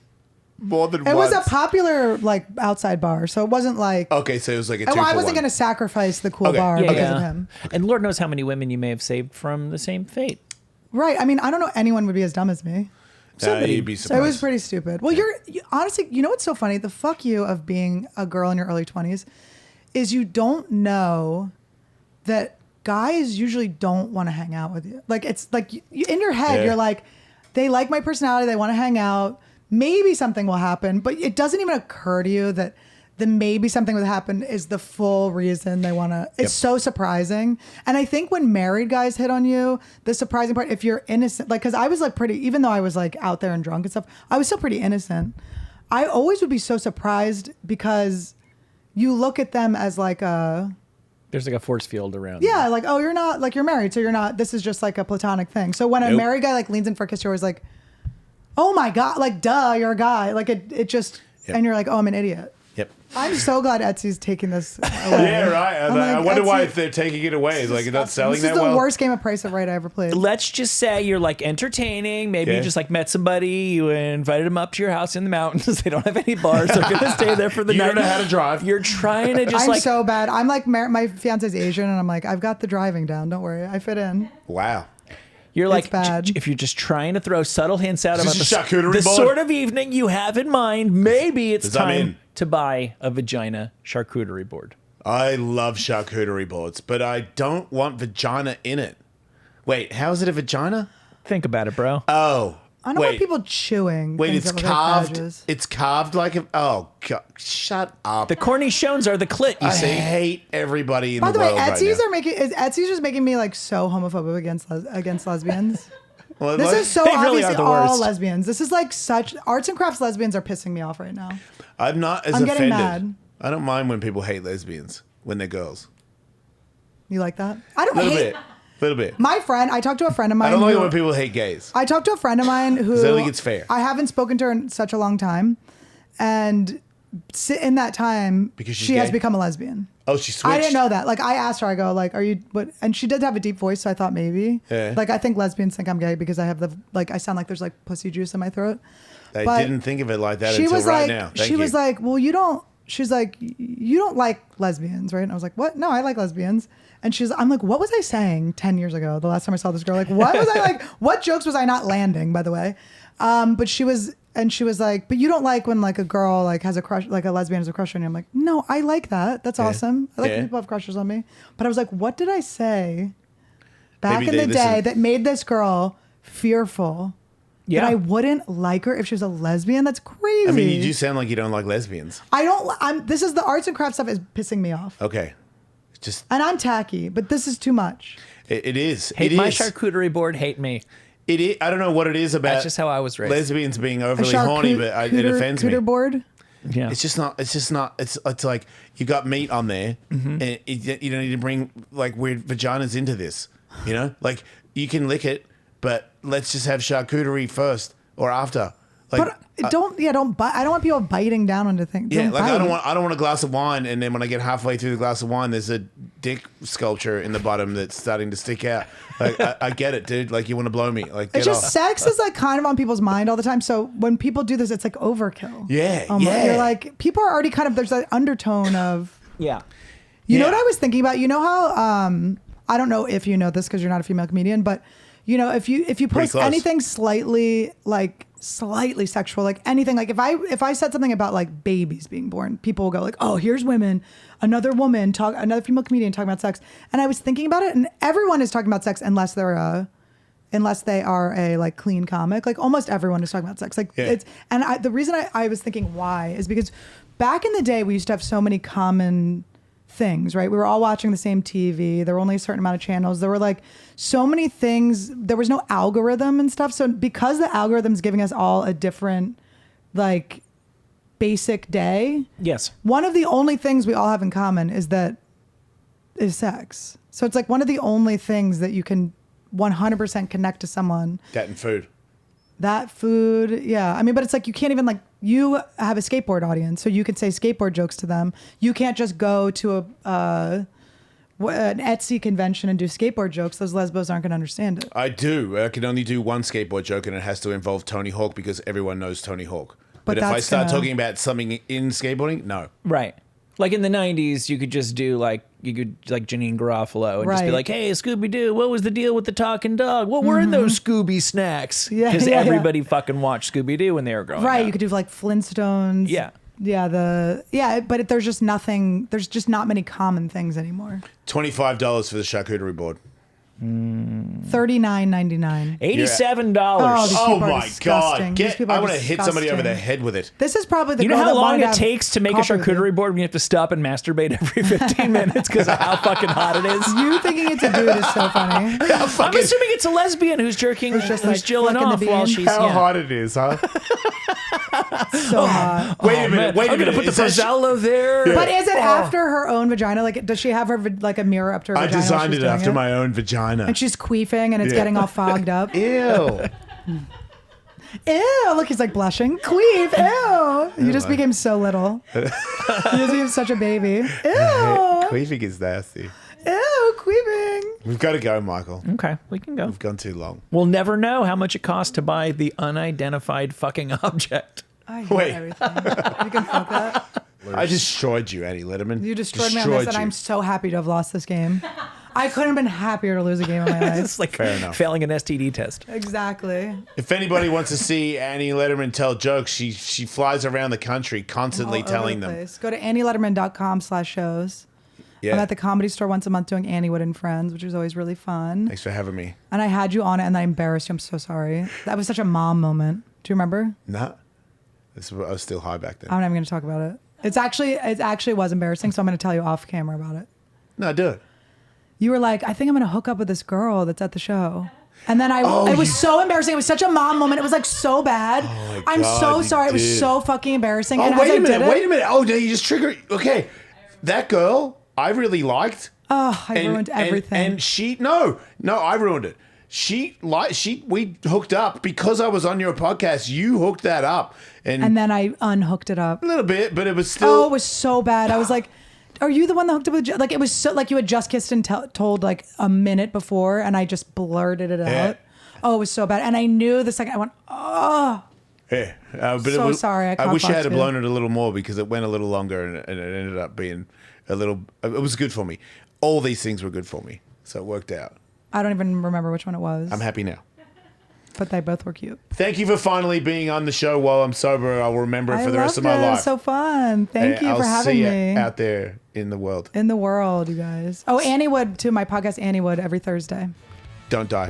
more than It once. was a popular like outside bar, so it wasn't like. Okay, so it was like a Oh, 2 for I wasn't 1. going to sacrifice the cool Okay. bar Yeah, because of him. And Lord knows how many women you may have saved from the same fate. Right. I mean, I don't know anyone would be as dumb as me. You'd be So surprised. it was pretty stupid. Well, honestly, you know what's so funny? The fuck you of being a girl in your early 20s is you don't know that guys usually don't want to hang out with you. Like, it's like in your head, you're like, they like my personality, they want to hang out. Maybe something will happen, but it doesn't even occur to you that the maybe something would happen is the full reason they want to. It's so surprising. And I think when married guys hit on you, the surprising part, if you're innocent, like, because I was like pretty, even though I was like out there and drunk and stuff, I was still pretty innocent. I always would be so surprised because you look at them as like a. There's like a force field around. Yeah, like, oh, you're not, like, you're married, so you're not, this is just like a platonic thing. So when a married guy like leans in for a kiss, you're always like, oh my God, like, duh, you're a guy. Like, it just, and you're like, oh, I'm an idiot. Yep. I'm so glad Etsy's taking this away. Yeah, right. I'm I like, wonder why Etsy- they're taking it away. It's like, it's not selling This that is the well. worst game of Price of Right I ever played. Let's just say you're like entertaining. Maybe Yeah. you just like met somebody. You invited them up to your house in the mountains. They don't have any bars. They're going to stay there for the You night. don't know how to drive. You're trying to just I'm like. so bad. I'm like, my fiance's Asian, and I'm like, I've got the driving down. Don't worry. I fit in. Wow. You're like, bad. if you're just trying to throw subtle hints out Is about this the, a charcuterie the board? sort of evening you have in mind, maybe it's Does that time mean- to buy a vagina charcuterie board. I love charcuterie boards, but I don't want vagina in it. Wait, how is it a vagina? Think about it, bro. Oh. I don't want people chewing. Wait, things it's that look like carved. badges. It's carved like a. Oh, God. Shut up. The cornichons are the clit, you I see. hate everybody in By the the way, world Etsy's right now. Etsy's just making me like so homophobic against lesbians. Well, This like- is so They really obviously are the all worst. lesbians. This is like such arts and crafts lesbians are pissing me off right now. I'm not as I'm getting offended. mad. I don't mind when people hate lesbians when they're girls. You like that? I don't A little hate bit. Little bit. my friend. I talked to a friend of mine. I don't like it who- when people hate gays. I talked to a friend of mine who I don't think it's fair. I haven't spoken to her in such a long time, and in that time, Because she's she has gay? become a lesbian. Oh, she switched. I didn't know that. Like, I asked her, I go, like, are you, what? And she did have a deep voice, so I thought maybe. Yeah. Like, I think lesbians think I'm gay because I have I sound like there's like pussy juice in my throat. I But didn't think of it like that She until was right like, now. Thank she you. was like, well, you don't, she's like, you don't like lesbians, right? And I was like, what? No, I like lesbians. And I'm like, what was I saying 10 years ago? The last time I saw this girl, like, what was I like? What jokes was I not landing, by the way? But she was like, but you don't like when like a girl like has a crush, like a lesbian has a crush on you. I'm like, no, I like that. That's awesome. I like when people have crushes on me. But I was like, what did I say back Maybe in they the day listen- that made this girl fearful Yeah. that I wouldn't like her if she was a lesbian? That's crazy. I mean, you do sound like you don't like lesbians. This is the arts and crafts stuff is pissing me off. Okay. Just, And I'm tacky, but this is too much. it is. Hate it my is. charcuterie board, hate me. It is. I don't know what it is about That's just how I was raised. lesbians being overly horny, but it offends me. Cooter board. Yeah. It's just not. It's like you got meat on there, Mm-hmm. and you don't need to bring like weird vaginas into this. You know, like you can lick it, but let's just have charcuterie first or after. Like, But don't bite. I don't want people biting down onto things. yeah, like bite. I don't want a glass of wine, and then when I get halfway through the glass of wine, there's a dick sculpture in the bottom that's starting to stick out. Like I get it, dude. Like you want to blow me. Like It's get just off. sex is like kind of on people's mind all the time. So when people do this, it's like overkill. Yeah, You're yeah. like, people are already kind of, there's that undertone of, yeah. you know Yeah. what I was thinking about? You know how, I don't know if you know this because you're not a female comedian, but you know, if you post close. anything slightly sexual, like anything, like if I said something about like babies being born, people will go like, oh, here's another female comedian talking about sex. And I was thinking about it, and everyone is talking about sex unless they are a like clean comic. Like almost everyone is talking about sex. Like Yeah. the reason I was thinking why is because back in the day we used to have so many common things, right? We were all watching the same TV. There were only a certain amount of channels. There were like so many things. There was no algorithm and stuff. So because the algorithm's giving us all a different like basic day, Yes. one of the only things we all have in common is that is sex. So it's like one of the only things that you can 100% connect to someone. That and food. That food, yeah. I mean, but it's like you can't even like, you have a skateboard audience, so you can say skateboard jokes to them. You can't just go to an Etsy convention and do skateboard jokes. Those lesbos aren't going to understand it. I do. I can only do one skateboard joke, and it has to involve Tony Hawk because everyone knows Tony Hawk. But if I start talking about something in skateboarding, no. Right. Like in the 90s, you could just do like Janine Garofalo and just be Right. like, hey, Scooby-Doo, what was the deal with the talking dog? What were in those Scooby snacks? Yeah, Because yeah, everybody fucking watched Scooby-Doo when they were growing Right. up. You could do like Flintstones. Yeah. Yeah. But there's just nothing, there's just not many common things anymore. $25 for the charcuterie board. $39.99. $87. Oh, these Oh people are my disgusting. God. These people I are want to hit somebody over the disgusting. head with it. This is probably the You know girl how that long wanted it to have takes to make a coffee with you. charcuterie board when you have to stop and masturbate every 15 minutes because of how fucking hot it is? You thinking it's a dude is so funny. I'm assuming it's a lesbian who's jerking, Who's just, like, jilling flicking the off while bean. she's... How yeah. hot it is, huh? So hot. Wait a Man, minute. Wait a I'm minute. gonna put the Is that Prozello there. But is it after her own vagina? Like, does she have her like a mirror up to her I vagina? while designed she's it doing after my own vagina. And she's queefing and it's Yeah. getting all fogged up. Ew. Ew! Look, he's like blushing. Queef. Ew! You just became so little. You just became such a baby. Ew! Queefing is nasty. Ew! Queefing. We've got to go, Michael. Okay, we can go. We've gone too long. We'll never know how much it costs to buy the unidentified fucking object. I hate Wait. everything. You can fuck that. I destroyed you, Eddie Letterman. You destroyed me on this, and you. I'm so happy to have lost this game. I couldn't have been happier to lose a game in my life. It's like Fair enough. failing an STD test. Exactly. If anybody wants to see Annie Letterman tell jokes, she flies around the country constantly All over telling the them. place. Go to annieletterman.com/shows. Yeah. I'm at the Comedy Store once a month doing Annie Wood and Friends, which is always really fun. Thanks for having me. And I had you on it, and I embarrassed you. I'm so sorry. That was such a mom moment. Do you remember? Nah. I was still high back then. I'm not even going to talk about it. It actually was embarrassing, so I'm going to tell you off camera about it. No, do it. You were like, I think I'm going to hook up with this girl that's at the show. And then it was you- so embarrassing. It was such a mom moment. It was like so bad. my I'm God, so you sorry. It was did. so fucking embarrassing. Oh, and wait as a minute. I did Wait it, a minute. Oh, no, you just triggered. Okay. That girl, I really liked. Oh, I ruined everything. And I ruined it. We hooked up because I was on your podcast. You hooked that up. And then I unhooked it up. a little bit, but it was still. Oh, it was so bad. I was like, are you the one that hooked up with like it was so like you had just kissed and told like a minute before, and I just blurted it Yeah. out. Oh, it was so bad. And I knew the second I went, oh, Yeah. But So sorry, I wish I had cockblocked you. blown it a little more because it went a little longer and it ended up being a little. It was good for me. All these things were good for me, so it worked out. I don't even remember which one it was. I'm happy now. But they both were cute. Thank you for finally being on the show while I'm sober. I'll remember it for the rest of my loved it. It life. was so fun. Thank you I'll for having see me. you out there in the world. In the world, you guys. Oh, Annie Wood, too. My podcast, Annie Wood, every Thursday. Don't die.